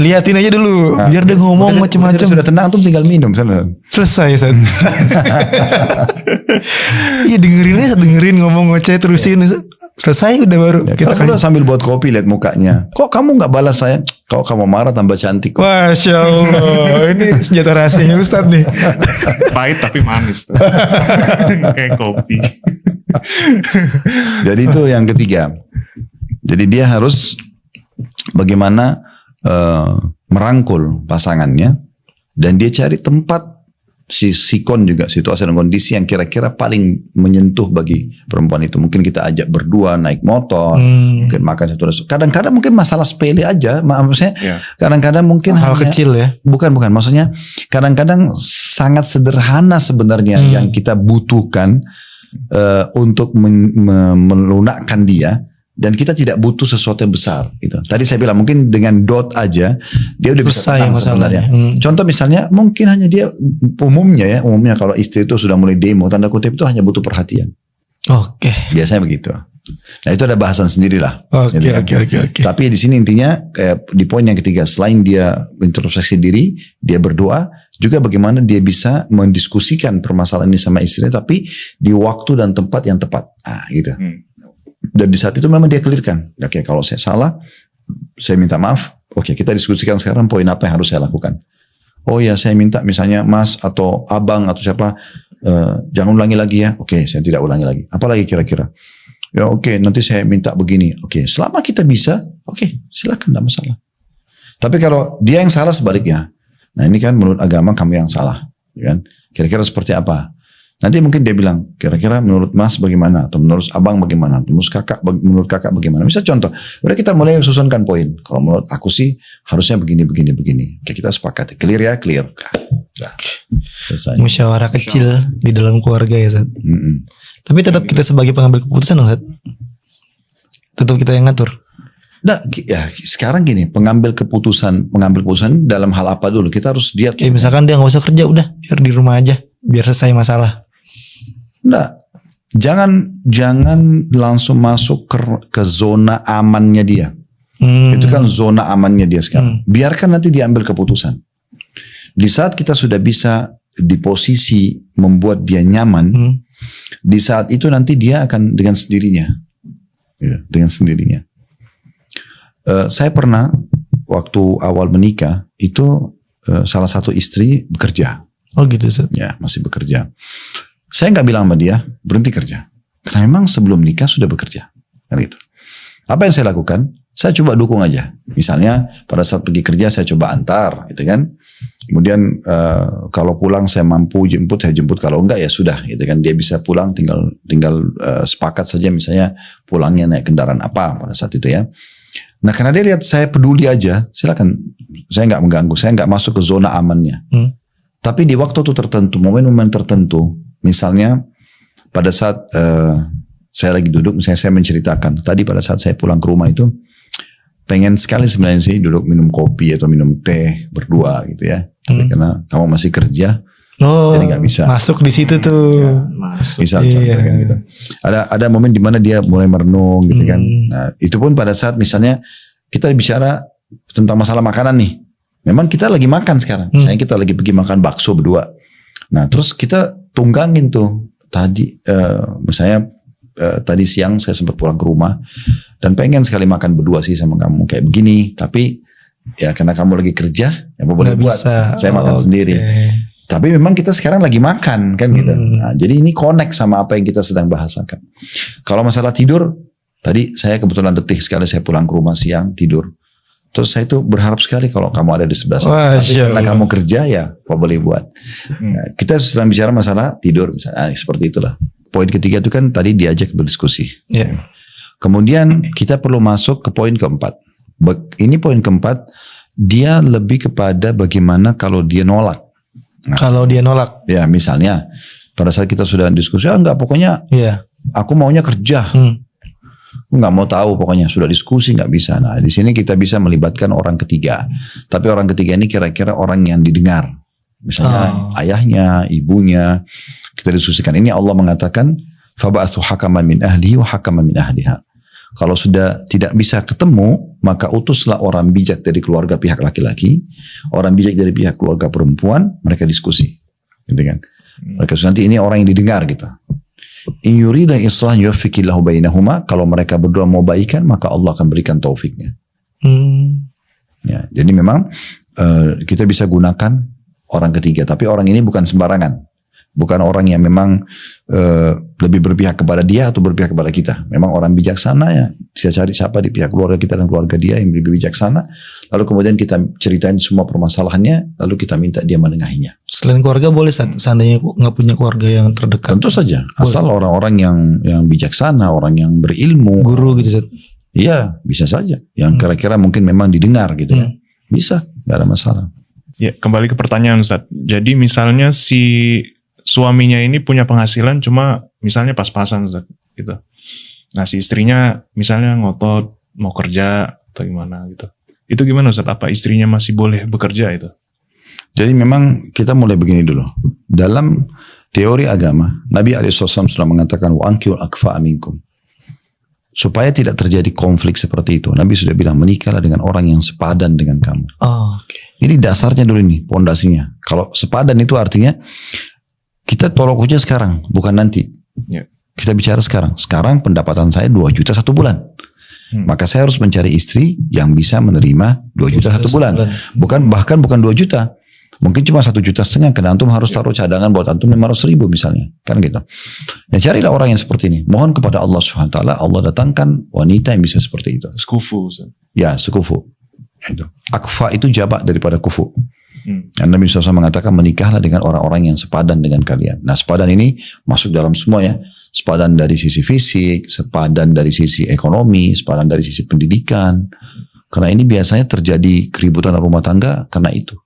Liatin aja dulu. Biar dia ngomong macam-macam. Sudah tenang tuh tinggal minum sana. Selesai Ustaz. Iya dengerin aja, dengerin ngomong ngoceh terusin. Selesai udah baru. Ya, Kita kita sambil buat kopi lihat mukanya. Kok kamu nggak balas saya? Kalau kamu marah tambah cantik. Kok. Masya Allah. Ini senjata rahasianya Ustaz nih. Pahit tapi manis tuh. Kayak kopi. Jadi itu yang ketiga. Jadi dia harus bagaimana merangkul pasangannya dan dia cari tempat si sikon juga situasi dan kondisi yang kira-kira paling menyentuh bagi perempuan itu. Mungkin kita ajak berdua naik motor, mungkin makan satu. Kadang-kadang mungkin masalah sepele aja, maksudnya. Kadang-kadang mungkin hal hanya, kecil ya. Bukan. Maksudnya kadang-kadang sangat sederhana sebenarnya yang kita butuhkan untuk melunakkan dia. Dan kita tidak butuh sesuatu yang besar gitu. Tadi saya bilang mungkin dengan dot aja dia udah bisa tenang sebenarnya. Contoh misalnya mungkin hanya dia umumnya kalau istri itu sudah mulai demo tanda kutip itu hanya butuh perhatian. Oke. Biasanya begitu. Nah itu ada bahasan sendiri lah. Oke. Tapi di sini intinya di poin yang ketiga selain dia introspeksi diri, dia berdoa juga bagaimana dia bisa mendiskusikan permasalahan ini sama istrinya tapi di waktu dan tempat yang tepat. Gitu. Dan di saat itu memang dia clearkan. Oke, kalau saya salah, saya minta maaf. Oke, kita diskusikan sekarang poin apa yang harus saya lakukan. Oh ya, saya minta misalnya Mas atau Abang atau siapa, jangan ulangi lagi ya. Oke, saya tidak ulangi lagi. Apalagi kira-kira? Ya oke, nanti saya minta begini. Oke, selama kita bisa, oke, silakan, tidak masalah. Tapi kalau dia yang salah sebaliknya. Nah ini kan menurut agama kamu yang salah. Kan? Kira-kira seperti apa? Nanti mungkin dia bilang, kira-kira menurut Mas bagaimana? Atau menurut Abang bagaimana? Atau menurut kakak bagaimana? Misal contoh, udah kita mulai susunkan poin. Kalau menurut aku sih harusnya begini. Oke, kita sepakat. Clear ya? Clear. Nah, selesai. Musyawarah kecil di dalam keluarga ya Zat. Tapi tetap kita sebagai pengambil keputusan dong Zat. Tetap kita yang ngatur. Nah, ya sekarang gini, pengambil keputusan dalam hal apa dulu? Kita harus lihat. Kayak misalkan dia nggak usah kerja, udah biar di rumah aja, biar selesai masalah. Nah, jangan langsung masuk ke zona amannya dia. Itu kan zona amannya dia sekarang. Biarkan nanti dia ambil keputusan. Di saat kita sudah bisa di posisi membuat dia nyaman, di saat itu nanti dia akan dengan sendirinya. Ya, dengan sendirinya. Saya pernah waktu awal menikah itu salah satu istri bekerja. Oh gitu Zat. Ya, masih bekerja. Saya nggak bilang sama dia berhenti kerja, karena memang sebelum nikah sudah bekerja, kan gitu. Apa yang saya lakukan? Saya coba dukung aja. Misalnya pada saat pergi kerja saya coba antar, gitu kan. Kemudian kalau pulang saya mampu jemput, saya jemput. Kalau enggak ya sudah, gitu kan. Dia bisa pulang, tinggal sepakat saja misalnya pulangnya naik kendaraan apa pada saat itu ya. Nah karena dia lihat saya peduli aja, silakan. Saya nggak mengganggu, saya nggak masuk ke zona amannya. Tapi di waktu tertentu, momen-momen tertentu. Misalnya pada saat saya lagi duduk, misalnya saya menceritakan tadi pada saat saya pulang ke rumah itu pengen sekali sebenarnya sih duduk minum kopi atau minum teh berdua gitu ya. Tapi karena kamu masih kerja, jadi nggak bisa. Masuk di situ tuh. Misal kan gitu. Ada momen di mana dia mulai merenung gitu kan. Nah itu pun pada saat misalnya kita bicara tentang masalah makanan nih. Memang kita lagi makan sekarang. Misalnya kita lagi pergi makan bakso berdua. Nah terus kita tunggangin tuh tadi misalnya tadi siang saya sempat pulang ke rumah dan pengen sekali makan berdua sih sama kamu kayak begini, tapi ya karena kamu lagi kerja ya mau boleh buat saya makan sendiri. Tapi memang kita sekarang lagi makan kan gitu. Nah, jadi ini connect sama apa yang kita sedang bahasakan. Kalau masalah tidur, tadi saya kebetulan detik sekali saya pulang ke rumah siang tidur. Terus saya itu berharap sekali kalau kamu ada di sebelah saya. Tapi karena kamu kerja ya apa boleh buat. Nah, kita sedang bicara masalah tidur misalnya. Seperti itulah. Poin ketiga itu kan tadi diajak berdiskusi. Kemudian kita perlu masuk ke poin keempat. Ini poin keempat. Dia lebih kepada bagaimana kalau dia nolak. Nah, kalau dia nolak. Ya misalnya pada saat kita sudah diskusi. Enggak pokoknya aku maunya kerja. Nggak mau tahu pokoknya sudah diskusi nggak bisa. Nah di sini kita bisa melibatkan orang ketiga. Tapi orang ketiga ini kira-kira orang yang didengar. Misalnya ayahnya, ibunya. Kita diskusikan ini Allah mengatakan faba'athu hakaman min ahlihi wa hakaman min ahliha. Kalau sudah tidak bisa ketemu, maka utuslah orang bijak dari keluarga pihak laki-laki, orang bijak dari pihak keluarga perempuan, mereka diskusi. Gitu kan. Mereka nanti ini orang yang didengar gitu. In yurida islah yuwaffiqillahu bainahuma, kalau mereka berdua mau baikan, maka Allah akan berikan taufiknya. Ya, jadi memang kita bisa gunakan orang ketiga, tapi orang ini bukan sembarangan. Bukan orang yang memang lebih berpihak kepada dia atau berpihak kepada kita. Memang orang bijaksana ya. Kita cari siapa di pihak keluarga kita dan keluarga dia yang lebih bijaksana. Lalu kemudian kita ceritain semua permasalahannya. Lalu kita minta dia menengahinya. Selain keluarga boleh seandainya nggak punya keluarga yang terdekat. Tentu saja. Asal orang-orang yang bijaksana, orang yang berilmu. Guru gitu Ustaz. Iya, bisa saja. Yang kira-kira mungkin memang didengar gitu ya. Bisa, nggak ada masalah. Ya, kembali ke pertanyaan Ustaz. Jadi misalnya si suaminya ini punya penghasilan cuma misalnya pas-pasan Ustaz, gitu. Nah si istrinya misalnya ngotot mau kerja atau gimana gitu. Itu gimana Ustaz? Apa istrinya masih boleh bekerja itu? Jadi memang kita mulai begini dulu. Dalam teori agama, Nabi SAW sudah mengatakan wa ankihul akfa'a minkum. Supaya tidak terjadi konflik seperti itu, Nabi sudah bilang menikahlah dengan orang yang sepadan dengan kamu. Oh, oke. Ini dasarnya dulu nih, pondasinya. Kalau sepadan itu artinya kita tolak ukur sekarang, bukan nanti. Ya. Kita bicara sekarang. Sekarang pendapatan saya 2 juta 1 bulan. Maka saya harus mencari istri yang bisa menerima 2 juta 1 bulan. Bahkan bukan 2 juta. Mungkin cuma 1,5 juta, karena antum harus taruh cadangan buat antum 500 ribu misalnya. Kan gitu. Ya carilah orang yang seperti ini. Mohon kepada Allah SWT, Allah datangkan wanita yang bisa seperti itu. Sekufu Ustaz. Ya, sekufu. Itu. Akfa itu jamak daripada kufu. Dan Nabi SAW mengatakan menikahlah dengan orang-orang yang sepadan dengan kalian. Nah sepadan ini masuk dalam semua ya. Sepadan dari sisi fisik, sepadan dari sisi ekonomi, sepadan dari sisi pendidikan. Karena ini biasanya terjadi keributan rumah tangga karena itu.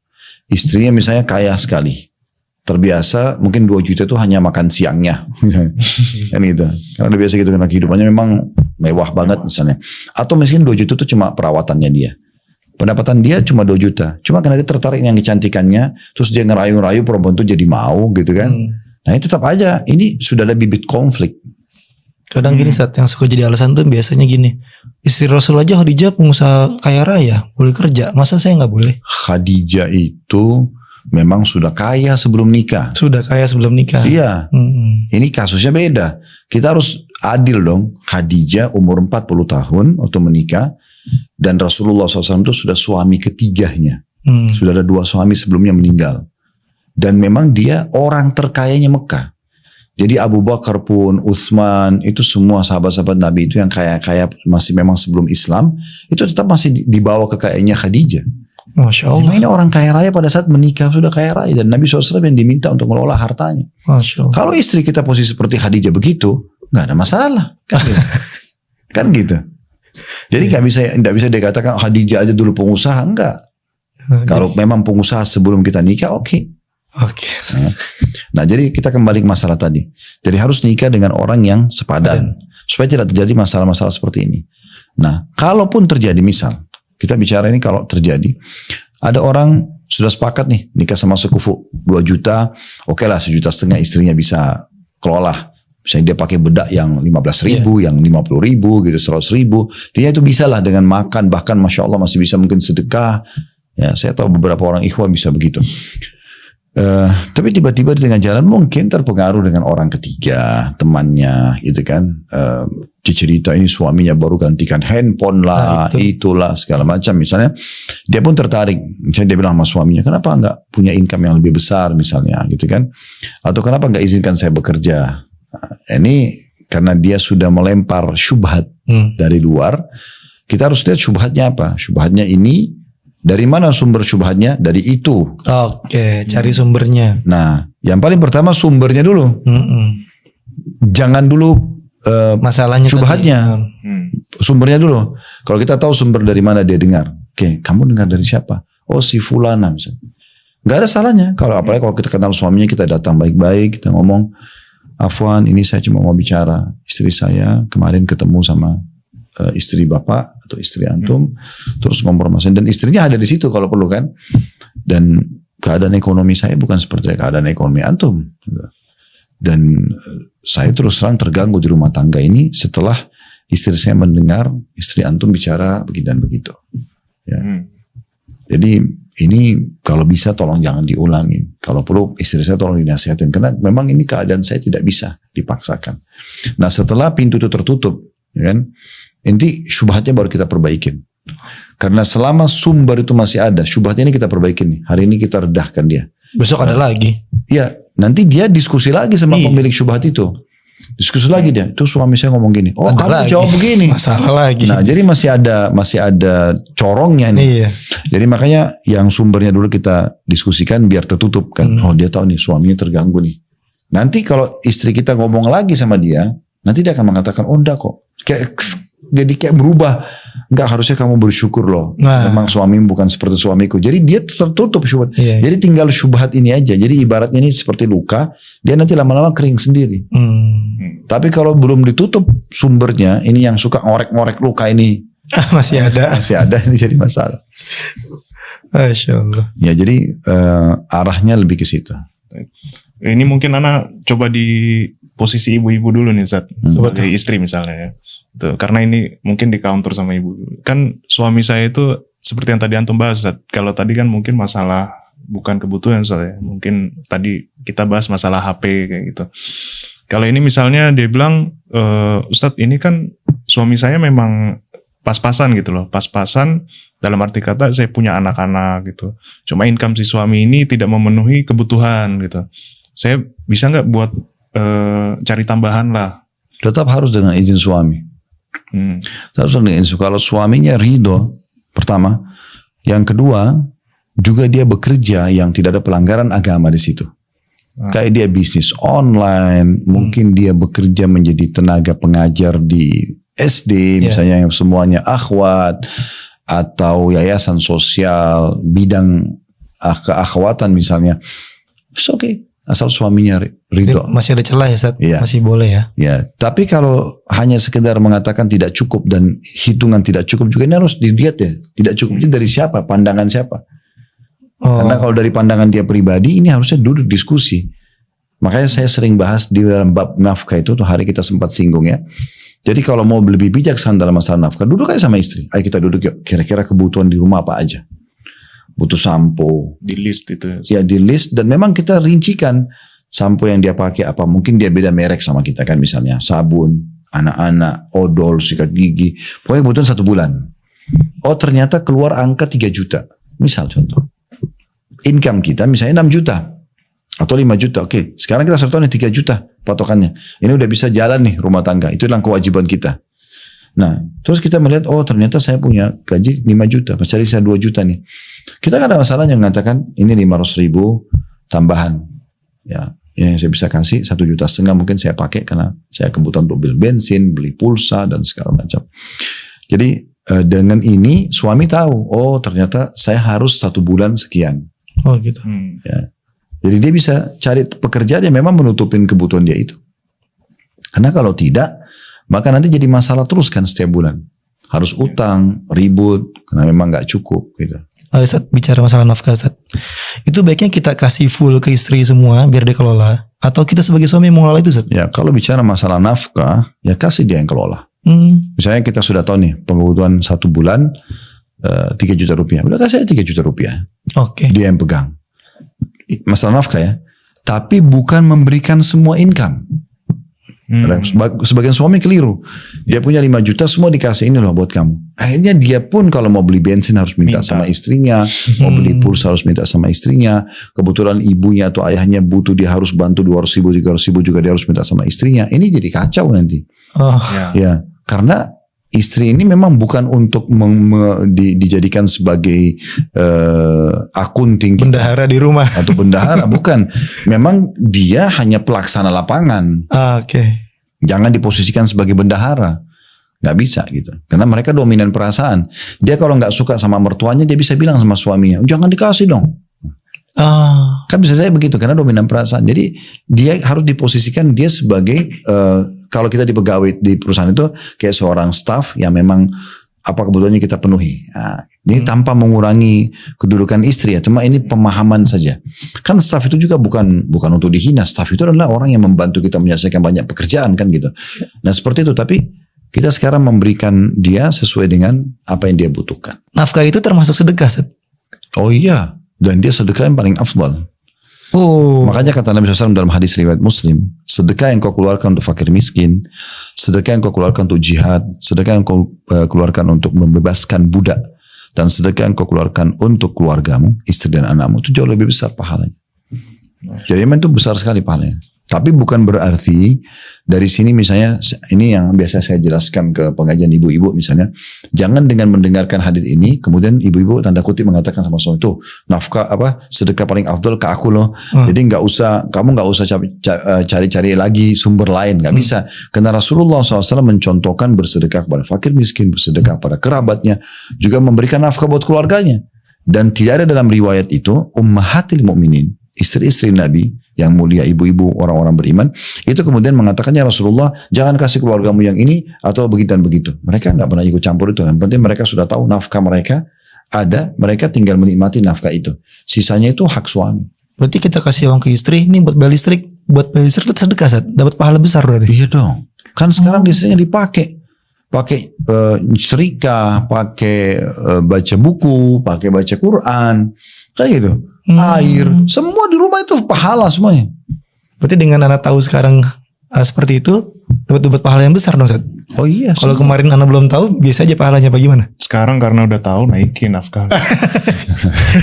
Istrinya misalnya kaya sekali. Terbiasa mungkin 2 juta itu hanya makan siangnya. Kan gitu. Karena udah biasa gitu karena kehidupannya memang mewah banget misalnya. Atau mungkin 2 juta itu cuma perawatannya dia. Pendapatan dia cuma 2 juta. Cuma karena dia tertarik yang kecantikannya. Terus dia ngerayu-rayu perempuan itu jadi mau gitu kan. Nah ini tetap aja. Ini sudah ada bibit konflik. Kadang gini saat yang suka jadi alasan tuh biasanya gini. Istri Rasul aja Khadijah pengusaha kaya raya. Boleh kerja. Masa saya gak boleh? Khadijah itu memang sudah kaya sebelum nikah. Sudah kaya sebelum nikah. Iya. Ini kasusnya beda. Kita harus adil dong. Khadijah umur 40 tahun waktu menikah. Dan Rasulullah SAW itu sudah suami ketiganya. Sudah ada 2 suami sebelumnya meninggal. Dan memang dia orang terkayanya Mekah. Jadi Abu Bakar pun, Utsman, itu semua sahabat-sahabat Nabi itu yang kaya-kaya masih memang sebelum Islam. Itu tetap masih dibawa kekayaannya Khadijah. Masya Allah. Jadi ini orang kaya raya pada saat menikah sudah kaya raya. Dan Nabi SAW yang diminta untuk mengelola hartanya. Masya Allah. Kalau istri kita posisi seperti Khadijah begitu, gak ada masalah. Kan gitu. Kan gitu. Jadi nggak bisa dikatakan Khadijah aja dulu pengusaha, enggak. Kalau memang pengusaha sebelum kita nikah, oke. Nah, jadi kita kembali ke masalah tadi. Jadi harus nikah dengan orang yang sepadan supaya tidak terjadi masalah-masalah seperti ini. Nah, kalaupun terjadi misal kita bicara ini kalau terjadi ada orang sudah sepakat nih nikah sama sekufu 2 juta, oke lah 1,5 juta istrinya bisa kelola. Misalnya dia pakai bedak yang 15 ribu, yang 50 ribu, gitu 100 ribu. Dia itu bisa lah dengan makan, bahkan Masya Allah masih bisa mungkin sedekah. Ya, saya tahu beberapa orang ikhwan bisa begitu. Tapi tiba-tiba di tengah jalan mungkin terpengaruh dengan orang ketiga, temannya gitu kan. Cerita ini suaminya baru gantikan handphone lah, itulah segala macam. Misalnya dia pun tertarik. Misalnya dia bilang sama suaminya, kenapa enggak punya income yang lebih besar misalnya gitu kan. Atau kenapa enggak izinkan saya bekerja. Ini karena dia sudah melempar syubhat dari luar. Kita harus lihat syubhatnya apa. Syubhatnya ini dari mana sumber syubhatnya? Dari itu. Oke, cari sumbernya. Nah, yang paling pertama sumbernya dulu. Jangan dulu masalahnya syubhatnya. Sumbernya dulu. Kalau kita tahu sumber dari mana dia dengar. Oke, kamu dengar dari siapa? Oh, si fulana misalnya. Gak ada salahnya. Apalagi kalau kita kenal suaminya, kita datang baik-baik, kita ngomong, Afwan, ini saya cuma mau bicara. Istri saya kemarin ketemu sama istri bapak atau istri antum, terus ngomong masalah. Dan istrinya ada di situ kalau perlu kan. Dan keadaan ekonomi saya bukan seperti keadaan ekonomi antum. Dan saya terus terang terganggu di rumah tangga ini setelah istri saya mendengar istri antum bicara begitu dan begitu. Ya. Jadi ini kalau bisa tolong jangan diulangin. Kalau perlu istri saya tolong dinasihatin. Karena memang ini keadaan saya tidak bisa dipaksakan. Nah setelah pintu itu tertutup, ya kan, inti syubhatnya baru kita perbaikin. Karena selama sumber itu masih ada, syubhatnya ini kita perbaikin nih. Hari ini kita redahkan dia. Besok ada lagi. Ya, nanti dia diskusi lagi sama pemilik syubhat itu. Diskusi lagi dia. Itu suami saya ngomong gini. Oh, Ada kamu lagi. jawab begini. Masalah lagi. Nah, jadi masih ada corongnya nih. Iya. Jadi makanya yang sumbernya dulu kita diskusikan biar tertutup kan. Oh, dia tahu nih suaminya terganggu nih. Nanti kalau istri kita ngomong lagi sama dia, nanti dia akan mengatakan, "Oh, enggak kok." Jadi kayak berubah. Enggak, harusnya kamu bersyukur loh. Nah. Memang suamimu bukan seperti suamiku. Jadi dia tertutup syubhat. Iya. Jadi tinggal syubhat ini aja. Jadi ibaratnya ini seperti luka, dia nanti lama-lama kering sendiri. Tapi kalau belum ditutup sumbernya, ini yang suka ngorek-ngorek luka ini Masih ada. masih ada, ini jadi masalah. Masya Allah. Ya jadi arahnya lebih ke situ. Ini mungkin Ana coba di posisi ibu-ibu dulu nih Ustaz. Sebagai istri misalnya ya. Tuh, karena ini mungkin di counter sama ibu. Kan suami saya itu seperti yang tadi antum bahas Ustaz. Kalau tadi kan mungkin masalah bukan kebutuhan Ustaz ya. Mungkin tadi kita bahas masalah HP kayak gitu. Kalau ini misalnya dia bilang, Ustadz ini kan suami saya memang pas-pasan gitu loh. Pas-pasan dalam arti kata saya punya anak-anak gitu. Cuma income si suami ini tidak memenuhi kebutuhan gitu. Saya bisa nggak buat cari tambahan lah. Tetap harus dengan izin suami. Harus dengan izin. Kalau suaminya ridho, pertama. Yang kedua, juga dia bekerja yang tidak ada pelanggaran agama di situ. Kayak dia bisnis online, mungkin dia bekerja menjadi tenaga pengajar di SD, misalnya yang semuanya akhwat, atau yayasan sosial, bidang keakhwatan misalnya. It's okay, asal suaminya ridho. Masih ada celah ya Ustaz? Iya. Masih boleh ya? Ya, tapi kalau hanya sekedar mengatakan tidak cukup dan hitungan tidak cukup juga ini harus dilihat ya. Tidak cukupnya dari siapa, pandangan siapa. Karena kalau dari pandangan dia pribadi ini harusnya duduk diskusi. Makanya saya sering bahas di dalam bab nafkah itu tuh hari kita sempat singgung ya. Jadi kalau mau lebih bijaksana dalam masalah nafkah, duduk aja sama istri. Ayo kita duduk yuk, kira-kira kebutuhan di rumah apa aja. Butuh sampo. Di list itu. Ya di list dan memang kita rincikan sampo yang dia pakai apa. Mungkin dia beda merek sama kita kan misalnya. Sabun, anak-anak, odol, sikat gigi. Pokoknya kebutuhan 1 bulan. Oh ternyata keluar angka 3 juta. Misal contoh. Income kita misalnya 6 juta atau 5 juta. Oke, sekarang kita sudah tahu nih 3 juta patokannya. Ini udah bisa jalan nih rumah tangga. Itu adalah kewajiban kita. Nah, terus kita melihat oh ternyata saya punya gaji 5 juta, cari saya 2 juta nih. Kita kan ada masalahnya mengatakan ini 500 ribu tambahan. Ya, yang saya bisa kasih 1,5 juta mungkin saya pakai karena saya kebutuhan untuk beli bensin, beli pulsa dan segala macam. Jadi dengan ini suami tahu, oh ternyata saya harus 1 bulan sekian. Oh gitu. Ya. Jadi dia bisa cari pekerjaan yang memang menutupin kebutuhan dia itu. Karena kalau tidak, maka nanti jadi masalah terus kan setiap bulan. Harus utang, ribut, karena memang gak cukup gitu. Ustaz, bicara masalah nafkah Ustaz. Itu baiknya kita kasih full ke istri semua biar dia kelola. Atau kita sebagai suami yang mengelola itu Ustaz? Ya kalau bicara masalah nafkah, ya kasih dia yang kelola. Misalnya kita sudah tahu nih, kebutuhan 1 bulan 3 juta rupiah. Udah kasih 3 juta rupiah. Oke. Dia yang pegang. Masalah nafkah ya. Tapi bukan memberikan semua income. Sebagian suami keliru. Dia punya 5 juta semua dikasih ini loh buat kamu. Akhirnya dia pun kalau mau beli bensin harus minta sama istrinya. Mau beli pulsa harus minta sama istrinya. Kebetulan ibunya atau ayahnya butuh dia harus bantu 200 ribu, 300 ribu juga dia harus minta sama istrinya. Ini jadi kacau nanti. Ya, karena istri ini memang bukan untuk dijadikan sebagai akunting bendahara di rumah atau bendahara, bukan. Memang dia hanya pelaksana lapangan. Oke. Jangan diposisikan sebagai bendahara, nggak bisa gitu. Karena mereka dominan perasaan. Dia kalau nggak suka sama mertuanya, dia bisa bilang sama suaminya, jangan dikasih dong. Kan bisa saya begitu karena dominan perasaan. Jadi dia harus diposisikan dia sebagai kalau kita di pegawai di perusahaan itu kayak seorang staff yang memang apa kebutuhannya kita penuhi. Nah, ini tanpa mengurangi kedudukan istri ya, cuma ini pemahaman saja. Kan staff itu juga bukan untuk dihina. Staff itu adalah orang yang membantu kita menyelesaikan banyak pekerjaan kan gitu. Nah seperti itu. Tapi Kita sekarang memberikan dia sesuai dengan apa yang dia butuhkan. Nafkah itu termasuk sedekah, Ustaz? Oh iya, dan dia sedekah yang paling afdal. Oh. Makanya kata Nabi SAW dalam hadis riwayat Muslim, sedekah yang kau keluarkan untuk fakir miskin, sedekah yang kau keluarkan untuk jihad, sedekah yang kau keluarkan untuk membebaskan budak, dan sedekah yang kau keluarkan untuk keluargamu, istri dan anakmu, itu jauh lebih besar pahalanya. Jadi memang itu besar sekali pahalanya. Tapi bukan berarti dari sini misalnya, ini yang biasa saya jelaskan ke pengajian ibu-ibu misalnya, jangan dengan mendengarkan hadis ini kemudian ibu-ibu tanda kutip mengatakan sama suami itu nafkah sedekah paling afdal ke aku loh. Jadi kamu nggak usah cari-cari lagi sumber lain, nggak bisa. Karena Rasulullah SAW mencontohkan bersedekah kepada fakir miskin, bersedekah pada kerabatnya, juga memberikan nafkah buat keluarganya. Dan tidak ada dalam riwayat itu ummahatil mu'minin, istri-istri Nabi yang mulia, ibu-ibu orang-orang beriman, itu kemudian mengatakannya Rasulullah, jangan kasih keluargamu yang ini atau begitu dan begitu. Mereka nggak pernah ikut campur itu. Yang penting mereka sudah tahu nafkah mereka ada, mereka tinggal menikmati nafkah itu. Sisanya itu hak suami. Berarti kita kasih uang ke istri, ini buat bayar listrik itu sedekah, Ustaz. Dapat pahala besar berarti. Iya dong. Kan sekarang listriknya dipakai. Pakai setrika, pakai baca buku, pakai baca Quran, kayak gitu. Air, semua di rumah itu pahala semuanya. Berarti dengan anak tahu sekarang seperti itu, dapat pahala yang besar dong, Ustaz. Oh iya. Kalau kemarin anak belum tahu, biasa aja pahalanya apa gimana? Sekarang karena udah tahu naikin nafkah.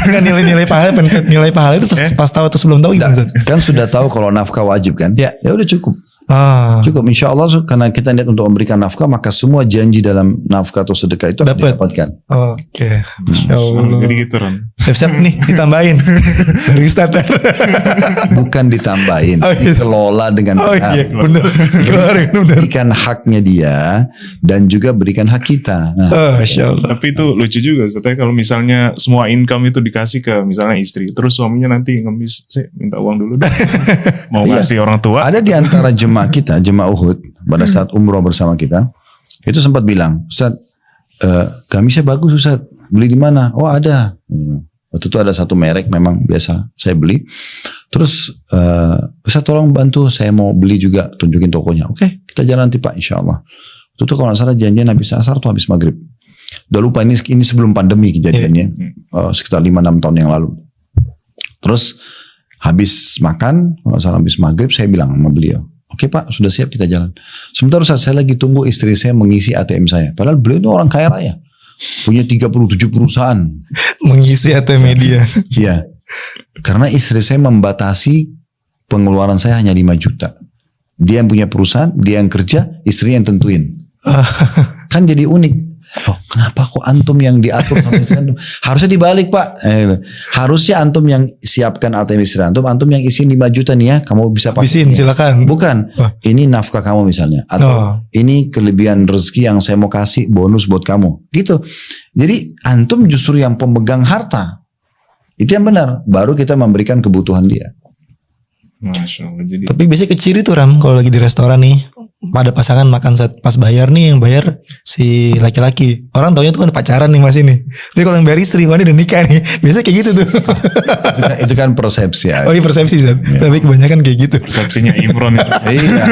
Enggak nilai pahala itu pas tahu atau sebelum tahu gimana, Ustaz? Kan sudah tahu kalau nafkah wajib kan? Ya. Ya udah cukup. Cukup, insya Allah karena kita niat untuk memberikan nafkah, maka semua janji dalam nafkah atau sedekah itu akan didapatkan. Oke. Insya Allah. Jadi gitu Ron. Siap-siap nih ditambahin dari Ustaz. Bukan ditambahin, dikelola dengan benar. Iya, benar. Berikan haknya dia dan juga berikan hak kita. Masya Allah. Tapi itu lucu juga, Ustaz, kalau misalnya semua income itu dikasih ke misalnya istri, terus suaminya nanti ngemis, saya minta uang dulu deh. Mau ngasih orang tua. Ada di antara jemaah kita, jemaah Uhud, pada saat umroh bersama kita, itu sempat bilang, Ustaz, gamisnya bagus Ustaz, beli di mana? Oh ada. Waktu itu ada satu merek memang biasa saya beli. Terus Ustaz tolong bantu, saya mau beli juga, tunjukin tokonya. Oke, kita jalan nanti Pak, insya Allah. Waktu itu kalau nggak salah janjian habis asar atau habis maghrib. Udah lupa, ini sebelum pandemi kejadiannya, sekitar 5-6 tahun yang lalu. Terus habis makan, kalau salah habis maghrib, saya bilang sama beliau, oke Pak, sudah siap kita jalan. Sementara saat saya lagi tunggu istri saya mengisi ATM saya. Padahal beliau itu orang kaya raya. Punya 37 perusahaan. Mengisi ATM media. Iya. Karena istri saya membatasi pengeluaran saya hanya 5 juta. Dia yang punya perusahaan, dia yang kerja, istri yang tentuin. Kan jadi unik. Oh, kenapa kok antum yang diatur sama istri antum? Harusnya dibalik Pak. Harusnya antum yang siapkan ATM istri antum yang isi 5 juta nih ya, kamu bisa pakai. Habisin, silakan. Bukan, ini nafkah kamu misalnya, atau ini kelebihan rezeki yang saya mau kasih bonus buat kamu, gitu. Jadi antum justru yang pemegang harta, itu yang benar. Baru kita memberikan kebutuhan dia. Masya Allah, jadi. Tapi biasanya kecil itu Ram, kalau lagi di restoran nih, pada pasangan makan saat pas bayar nih, yang bayar si laki-laki. Orang taunya tuh kan pacaran nih mas ini. Tapi kalau yang bayar istri, wah ini udah nikah nih. Biasanya kayak gitu tuh. Itu kan persepsi ya. Oh iya persepsi Zat. Ya. Tapi kebanyakan kayak gitu. Persepsinya Imron itu. Iya,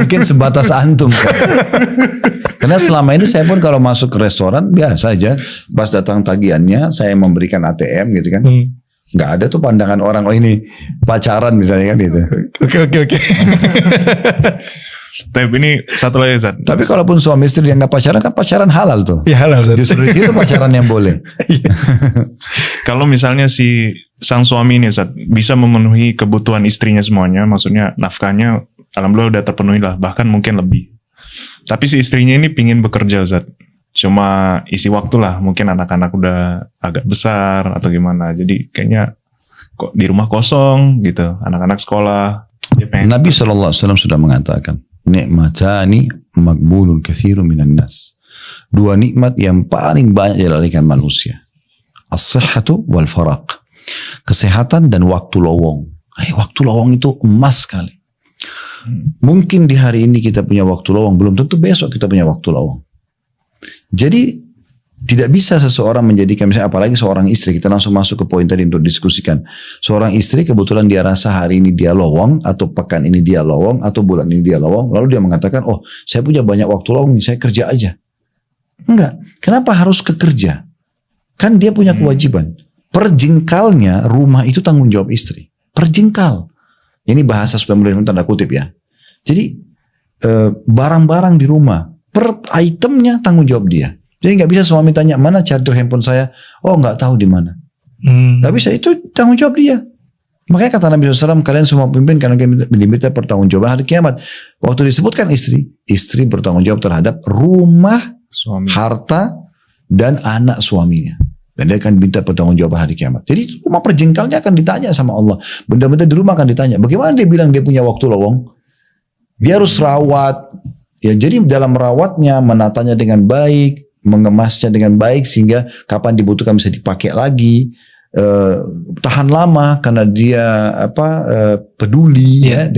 mungkin sebatas antum. Karena selama ini saya pun kalau masuk ke restoran biasa aja. Pas datang tagihannya saya memberikan ATM gitu kan. Nggak ada tuh pandangan orang, oh ini pacaran misalnya kan gitu. Oke. Tapi ini satu lagi Zat. Tapi kalaupun suami istri yang nggak pacaran, kan pacaran halal tuh. Ya halal Zat. Justru itu pacaran yang boleh. Kalau misalnya si sang suami ini Zat bisa memenuhi kebutuhan istrinya semuanya, maksudnya nafkahnya alhamdulillah udah terpenuhi lah, bahkan mungkin lebih. Tapi si istrinya ini pingin bekerja Zat. Cuma isi waktu lah, mungkin anak-anak udah agak besar atau gimana. Jadi kayaknya kok di rumah kosong gitu, anak-anak sekolah. Nabi SAW sudah mengatakan, nikmatani magbulun katsirun minan nas. 2 nikmat yang paling banyak dilalaikan manusia. As-sihhatu wal faraq. Kesehatan dan waktu lowong. Waktu lowong itu emas sekali. Mungkin di hari ini kita punya waktu lowong, belum tentu besok kita punya waktu lowong. Jadi Tidak bisa seseorang menjadikan, misalnya apalagi seorang istri, kita langsung masuk ke poin tadi untuk diskusikan. Seorang istri kebetulan dia rasa hari ini dia lowong, atau pekan ini dia lowong, atau bulan ini dia lowong, lalu dia mengatakan, oh saya punya banyak waktu lowong nih, saya kerja aja. Enggak, kenapa harus kerja? Kan dia punya kewajiban. Perjengkalnya rumah itu tanggung jawab istri. Perjengkal. Ini bahasa supaya mudah tanda kutip ya. Jadi barang-barang di rumah, per itemnya tanggung jawab dia. Jadi nggak bisa suami tanya mana charger handphone saya, oh nggak tahu di mana. Nggak bisa, itu tanggung jawab dia. Makanya kata Nabi SAW, kalian semua pemimpin karena kalian diminta pertanggungjawaban hari kiamat. Waktu disebutkan istri bertanggung jawab terhadap rumah, Suami. harta, dan anak suaminya. Dan dia akan minta pertanggungjawaban hari kiamat. Jadi rumah perjengkalnya akan ditanya sama Allah. Benda-benda di rumah akan ditanya. Bagaimana dia bilang dia punya waktu lowong? Dia harus rawat. Ya, jadi dalam rawatnya, menatanya dengan baik, mengemasnya dengan baik sehingga kapan dibutuhkan bisa dipakai lagi, tahan lama karena dia peduli ya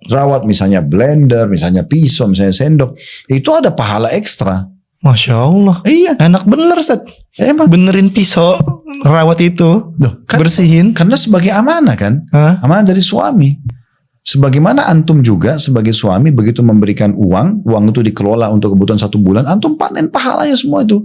rawat misalnya blender, misalnya pisau, misalnya sendok, itu ada pahala ekstra. Masya Allah. Iya, Enak bener Ustaz. emang Benerin pisau, rawat itu, bersihin. karena sebagai amanah kan, Hah? amanah dari suami. Sebagaimana antum juga sebagai suami begitu memberikan uang itu dikelola untuk kebutuhan 1 bulan, antum panen pahalanya semua itu.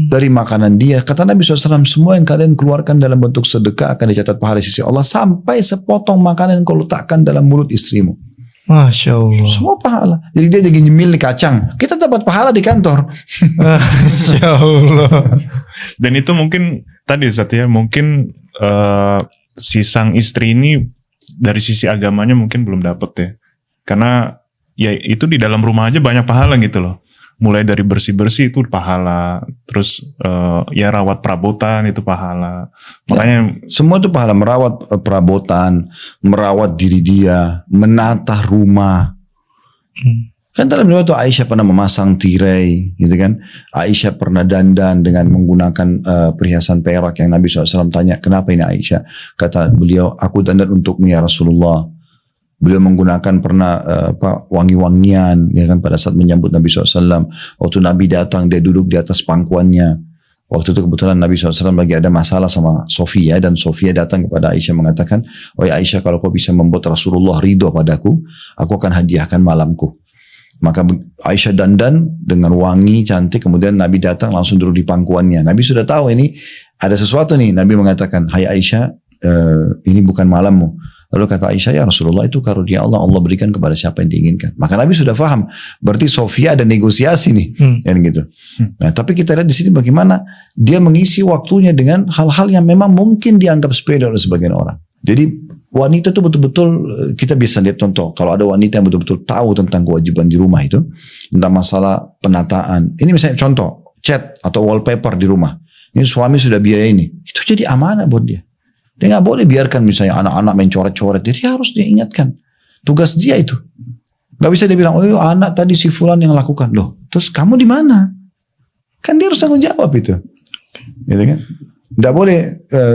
Dari makanan dia. Kata Nabi SAW, semua yang kalian keluarkan dalam bentuk sedekah akan dicatat pahala di sisi Allah sampai sepotong makanan yang kau letakkan dalam mulut istrimu. Masya Allah. Semua pahala. Jadi dia jadi nyemil di kacang, kita dapat pahala di kantor. Masya Allah. Dan itu mungkin tadi Ustaz ya, mungkin si sang istri ini dari sisi agamanya mungkin belum dapet ya. Karena ya itu di dalam rumah aja banyak pahala gitu loh. Mulai dari bersih-bersih itu pahala. Terus ya rawat perabotan itu pahala. Makanya Semua itu pahala, merawat perabotan, merawat diri dia, menata rumah. Kan dalam riwayat itu Aisyah pernah memasang tirai, gitu kan? Aisyah pernah dandan dengan menggunakan perhiasan perak yang Nabi SAW tanya, kenapa ini Aisyah? Kata beliau, aku dandan untukmu ya Rasulullah. Beliau menggunakan pernah wangi-wangian, ya kan? Pada saat menyambut Nabi SAW. Waktu Nabi datang, dia duduk di atas pangkuannya. Waktu itu kebetulan Nabi SAW lagi ada masalah sama Sofia, dan Sofia datang kepada Aisyah mengatakan, oh ya Aisyah, kalau kau bisa membuat Rasulullah ridho padaku, aku akan hadiahkan malamku. Maka Aisyah dandan dengan wangi cantik, kemudian Nabi datang langsung duduk di pangkuannya. Nabi sudah tahu ini ada sesuatu nih. Nabi mengatakan, hai Aisyah, ini bukan malammu. Lalu kata Aisyah, ya Rasulullah, itu karunia Allah, Allah berikan kepada siapa yang diinginkan. Maka Nabi sudah paham, berarti Sofia ada negosiasi nih, kan gitu. Nah, tapi kita lihat di sini bagaimana dia mengisi waktunya dengan hal-hal yang memang mungkin dianggap sepele oleh sebagian orang. Jadi wanita itu betul-betul, kita bisa lihat contoh, kalau ada wanita yang betul-betul tahu tentang kewajiban di rumah itu, tentang masalah penataan. Ini misalnya contoh, cat atau wallpaper di rumah. Ini suami sudah biaya ini. Itu jadi amanah buat dia. Dia nggak boleh biarkan misalnya anak-anak main coret-coret. Jadi harus dia ingatkan. Tugas dia itu. Nggak bisa dia bilang, oh anak tadi si fulan yang lakukan. Loh, terus kamu di mana? Kan dia harus tanggung jawab itu. Gitu kan? Nggak boleh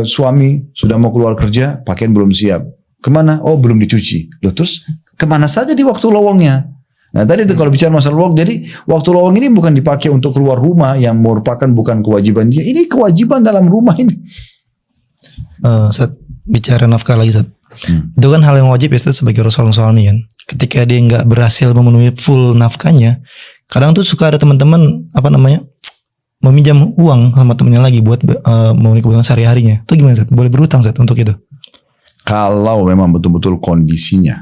suami sudah mau keluar kerja, pakaian belum siap. Kemana? Oh belum dicuci. Loh terus kemana saja di waktu lowongnya? Nah tadi itu kalau bicara masalah lowong, jadi waktu lowong ini bukan dipakai untuk keluar rumah yang merupakan bukan kewajiban dia. Ini kewajiban dalam rumah ini. Saat bicara nafkah lagi Ustaz. Itu kan hal yang wajib ya Ustaz sebagai seorang suami kan. Ketika dia nggak berhasil memenuhi full nafkahnya, kadang tuh suka ada teman-teman meminjam uang sama temennya lagi buat memenuhi kebutuhan sehari-harinya. Itu gimana Ustaz? Boleh berutang Ustaz untuk itu? Kalau memang betul-betul kondisinya,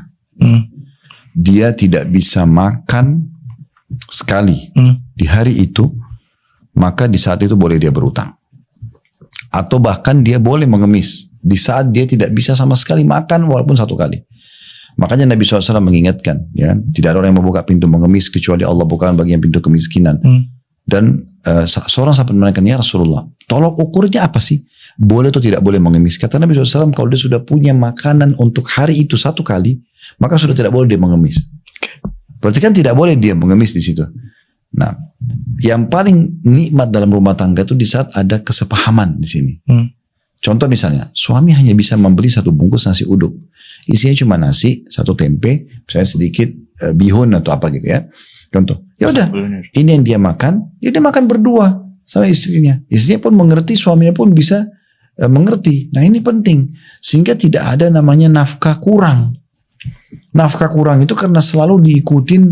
dia tidak bisa makan sekali di hari itu, maka di saat itu boleh dia berutang. Atau bahkan dia boleh mengemis di saat dia tidak bisa sama sekali makan walaupun 1 kali. Makanya Nabi SAW mengingatkan, ya, tidak ada orang yang membuka pintu mengemis kecuali Allah bukakan bagian pintu kemiskinan. Dan seorang sahabat menanyakan, ya Rasulullah, tolok ukurnya apa sih? Boleh atau tidak boleh mengemis? Kata Nabi SAW, kalau dia sudah punya makanan untuk hari itu 1 kali, maka sudah tidak boleh dia mengemis. Berarti kan tidak boleh dia mengemis di situ. Nah, yang paling nikmat dalam rumah tangga itu di saat ada kesepahaman di sini. Contoh misalnya, suami hanya bisa membeli 1 bungkus nasi uduk. Isinya cuma nasi, 1 tempe, misalnya sedikit bihun atau apa gitu ya. Contoh, ya udah, Benar. ini yang dia makan, ya dia makan berdua sama istrinya. Istrinya pun mengerti, suaminya pun bisa mengerti. Nah ini penting, sehingga tidak ada namanya nafkah kurang. Nafkah kurang itu karena selalu diikutin,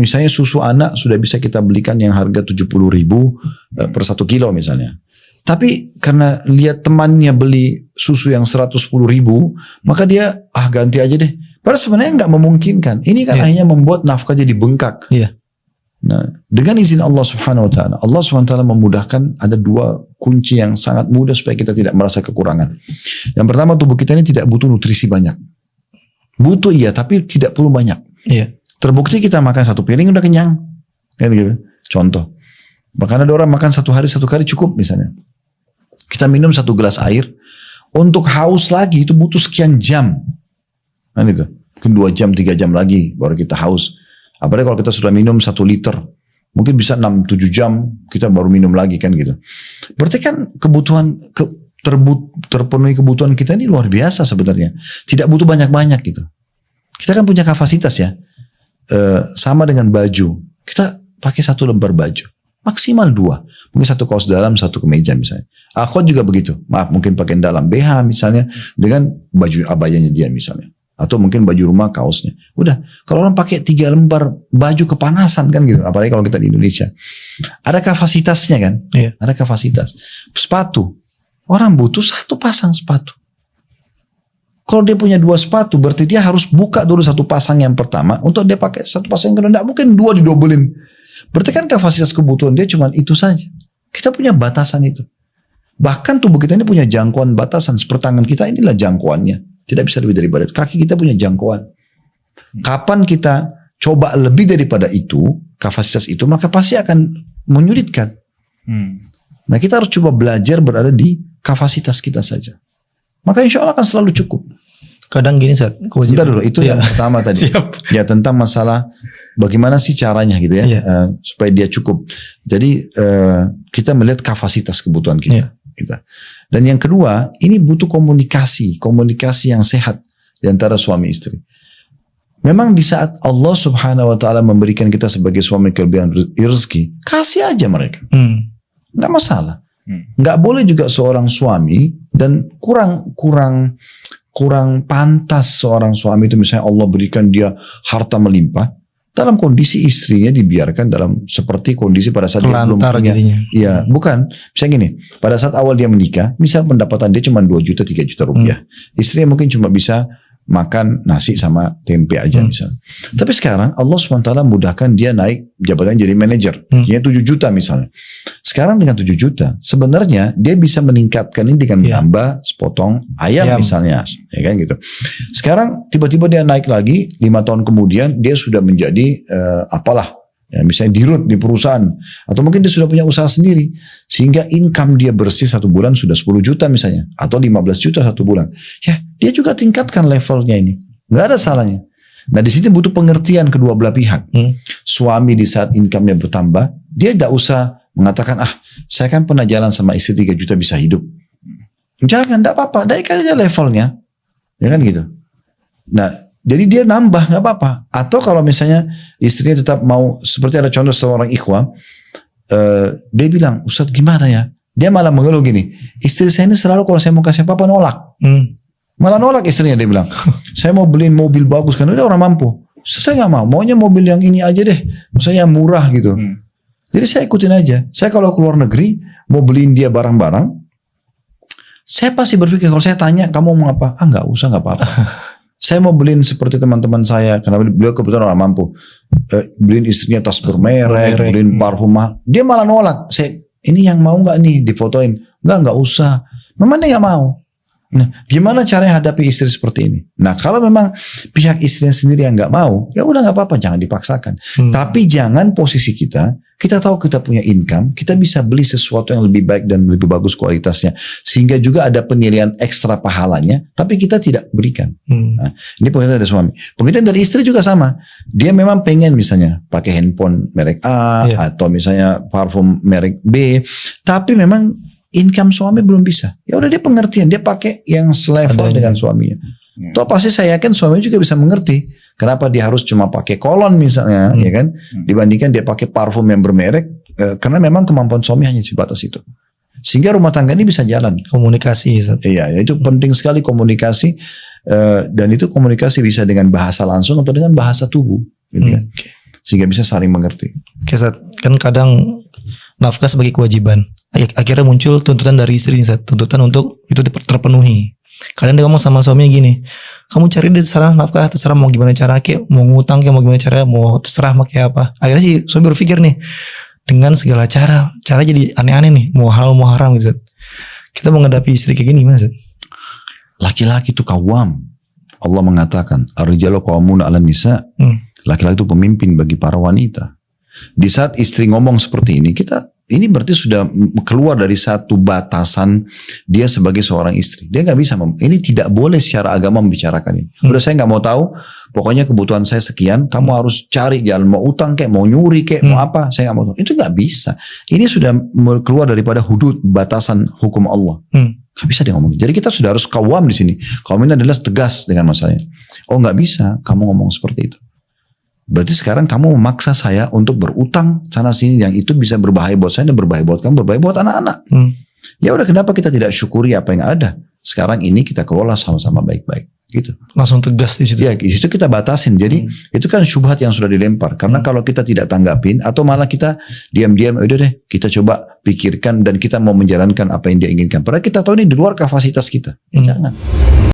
misalnya susu anak sudah bisa kita belikan yang harga 70.000 per 1 kilo misalnya. Tapi karena lihat temannya beli susu yang 110.000, maka dia ganti aja deh. Padahal sebenarnya nggak memungkinkan. Ini kan akhirnya membuat nafkah jadi bengkak. Iya. Nah, dengan izin Allah Subhanahu Wa Taala, Allah Subhanahu Wa Taala memudahkan, ada 2 kunci yang sangat mudah supaya kita tidak merasa kekurangan. Yang pertama, tubuh kita ini tidak butuh nutrisi banyak. Butuh iya, tapi tidak perlu banyak. Iya. Terbukti kita makan 1 piring udah kenyang, kan gitu. Contoh, bahkan ada orang makan 1 hari 1 kali cukup misalnya. Kita minum 1 gelas air, untuk haus lagi itu butuh sekian jam. Kan itu, mungkin 2 jam 3 jam lagi baru kita haus. Apalagi kalau kita sudah minum 1 liter, mungkin bisa 6-7 jam kita baru minum lagi kan gitu. Berarti kan kebutuhan terpenuhi kebutuhan kita ini luar biasa sebenarnya. Tidak butuh banyak-banyak gitu. Kita kan punya kapasitas ya. Sama dengan baju. Kita pakai 1 lembar baju. Maksimal 2. Mungkin 1 kaos dalam, 1 kemeja misalnya. Akhwat juga begitu. Maaf, mungkin pakaian dalam BH misalnya. Dengan baju abayanya dia misalnya. Atau mungkin baju rumah kaosnya. Udah. Kalau orang pakai 3 lembar baju kepanasan kan gitu. Apalagi kalau kita di Indonesia. Ada kapasitasnya kan. Iya. Ada kapasitas. Sepatu. Orang butuh 1 pasang sepatu. Kalau dia punya 2 sepatu, berarti dia harus buka dulu 1 pasang yang pertama. Untuk dia pakai 1 pasang yang kedua. Tidak mungkin 2 didobelin. Berarti kan kapasitas kebutuhan dia cuma itu saja. Kita punya batasan itu. Bahkan tubuh kita ini punya jangkauan batasan. Seperti tangan kita inilah jangkauannya. Tidak bisa lebih daripada itu. Kaki kita punya jangkauan. Kapan kita coba lebih daripada itu, kapasitas itu, maka pasti akan menyulitkan. Nah kita harus coba belajar berada di kapasitas kita saja. Maka insya Allah akan selalu cukup. Kadang gini Ustaz, Sebentar dulu, itu yang pertama tadi. Siap. Ya tentang masalah bagaimana sih caranya gitu ya, supaya dia cukup. Jadi kita melihat kapasitas kebutuhan kita. Dan yang kedua, ini butuh komunikasi yang sehat di antara suami istri. Memang di saat Allah Subhanahu Wa Taala memberikan kita sebagai suami kelebihan rezeki, kasih aja mereka, nggak masalah. Nggak boleh juga seorang suami dan kurang pantas seorang suami itu misalnya Allah berikan dia harta melimpah. Dalam kondisi istrinya dibiarkan dalam seperti kondisi pada saat dia belum punya. Iya, bukan. Misalnya gini, pada saat awal dia menikah, misal pendapatan dia cuma 2 juta, 3 juta rupiah. Istrinya mungkin cuma bisa makan nasi sama tempe aja misalnya. Tapi sekarang Allah SWT mudahkan dia naik jabatan jadi manajer. Dia 7 juta misalnya. Sekarang dengan 7 juta, sebenarnya dia bisa meningkatkan ini dengan menambah sepotong ayam misalnya. Ya kan gitu. Sekarang tiba-tiba dia naik lagi, 5 tahun kemudian dia sudah menjadi apalah. Ya, misalnya dirut di perusahaan. Atau mungkin dia sudah punya usaha sendiri. Sehingga income dia bersih 1 bulan sudah 10 juta misalnya. Atau 15 juta 1 bulan. Ya dia juga tingkatkan levelnya ini. Nggak ada salahnya. Nah di sini butuh pengertian kedua belah pihak. Suami di saat income-nya bertambah. Dia tidak usah mengatakan, saya kan pernah jalan sama istri 3 juta bisa hidup. Jangan, tidak apa-apa. Naikkan aja levelnya. Ya kan gitu. Nah jadi dia nambah nggak apa-apa. Atau kalau misalnya istrinya tetap mau, seperti ada contoh seorang ikhwah, dia bilang, Ustaz gimana ya? Dia malah mengeluh gini, istri saya ini selalu kalau saya mau kasih apa-apa nolak. Malah nolak istrinya, dia bilang, saya mau beliin mobil bagus karena dia orang mampu. Saya nggak mau, maunya mobil yang ini aja deh, misalnya yang murah gitu. Jadi saya ikutin aja. Saya kalau keluar negeri mau beliin dia barang-barang, saya pasti berpikir kalau saya tanya kamu mau apa? Nggak usah, nggak apa-apa. Saya mau beliin seperti teman-teman saya, karena beliau kebetulan orang mampu. Beliin istrinya tas bermerek, beliin parfum. Dia malah nolak. Ini yang mau nggak nih difotoin? Nggak usah. Memang dia nggak mau. Nah, gimana caranya hadapi istri seperti ini? Nah, kalau memang pihak istrinya sendiri yang nggak mau, ya udah nggak apa-apa, jangan dipaksakan. Tapi jangan posisi kita tahu kita punya income, kita bisa beli sesuatu yang lebih baik dan lebih bagus kualitasnya, sehingga juga ada penilaian ekstra pahalanya, tapi kita tidak berikan. Nah, ini pengertian dari suami. Pengertian dari istri juga sama. Dia memang pengen misalnya pakai handphone merek A atau misalnya parfum merek B, tapi memang income suami belum bisa. Ya udah dia pengertian, dia pakai yang selevel dengan suaminya. Toh pasti saya yakin suami juga bisa mengerti kenapa dia harus cuma pakai kolon misalnya, ya kan, dibandingkan dia pakai parfum yang bermerek, karena memang kemampuan suami hanya sebatas itu. Sehingga rumah tangga ini bisa jalan. Komunikasi Ustaz. Iya, itu penting sekali komunikasi, dan itu komunikasi bisa dengan bahasa langsung atau dengan bahasa tubuh, gitu kan. Sehingga bisa saling mengerti. Oke, Ustaz. Kan kadang nafkah sebagai kewajiban. Akhirnya muncul tuntutan dari istri, Ustaz. Tuntutan untuk itu terpenuhi. Kadang dia ngomong sama suaminya gini, kamu cari deh terserah nafkah, terserah mau gimana cara, kayak mau ngutang, kayak mau gimana cara, mau terserah pakai apa. Akhirnya si suami berpikir nih, dengan segala cara jadi aneh-aneh nih, mau halal mau haram gitu. Kita mau menghadapi istri kayak gini gimana, Ustaz? Laki-laki itu kawam. Allah mengatakan, ar-rijalu qawwamuna 'alan nisa. Laki-laki itu pemimpin bagi para wanita. Di saat istri ngomong seperti ini, ini berarti sudah keluar dari satu batasan dia sebagai seorang istri. Dia nggak bisa, ini tidak boleh secara agama membicarakan ini. Udah saya nggak mau tahu, pokoknya kebutuhan saya sekian, kamu harus cari jalan, mau utang kayak, mau nyuri kayak, mau apa, saya nggak mau tahu. Itu nggak bisa. Ini sudah keluar daripada hudud batasan hukum Allah. Nggak bisa dia ngomong. Jadi kita sudah harus kawam di sini. Kawam ini adalah tegas dengan masalahnya. Oh nggak bisa, kamu ngomong seperti itu. Berarti sekarang kamu memaksa saya untuk berutang sana sini yang itu bisa berbahaya buat saya dan berbahaya buat kamu, berbahaya buat anak-anak. Ya udah, kenapa kita tidak syukuri apa yang ada? Sekarang ini kita kelola sama-sama baik-baik, gitu. Langsung tegas di situ. Ya, di situ kita batasin. Jadi itu kan syubhat yang sudah dilempar. Karena kalau kita tidak tanggapin atau malah kita diam-diam, udah deh kita coba pikirkan dan kita mau menjalankan apa yang dia inginkan. Padahal kita tahu ini di luar kapasitas kita. Jangan.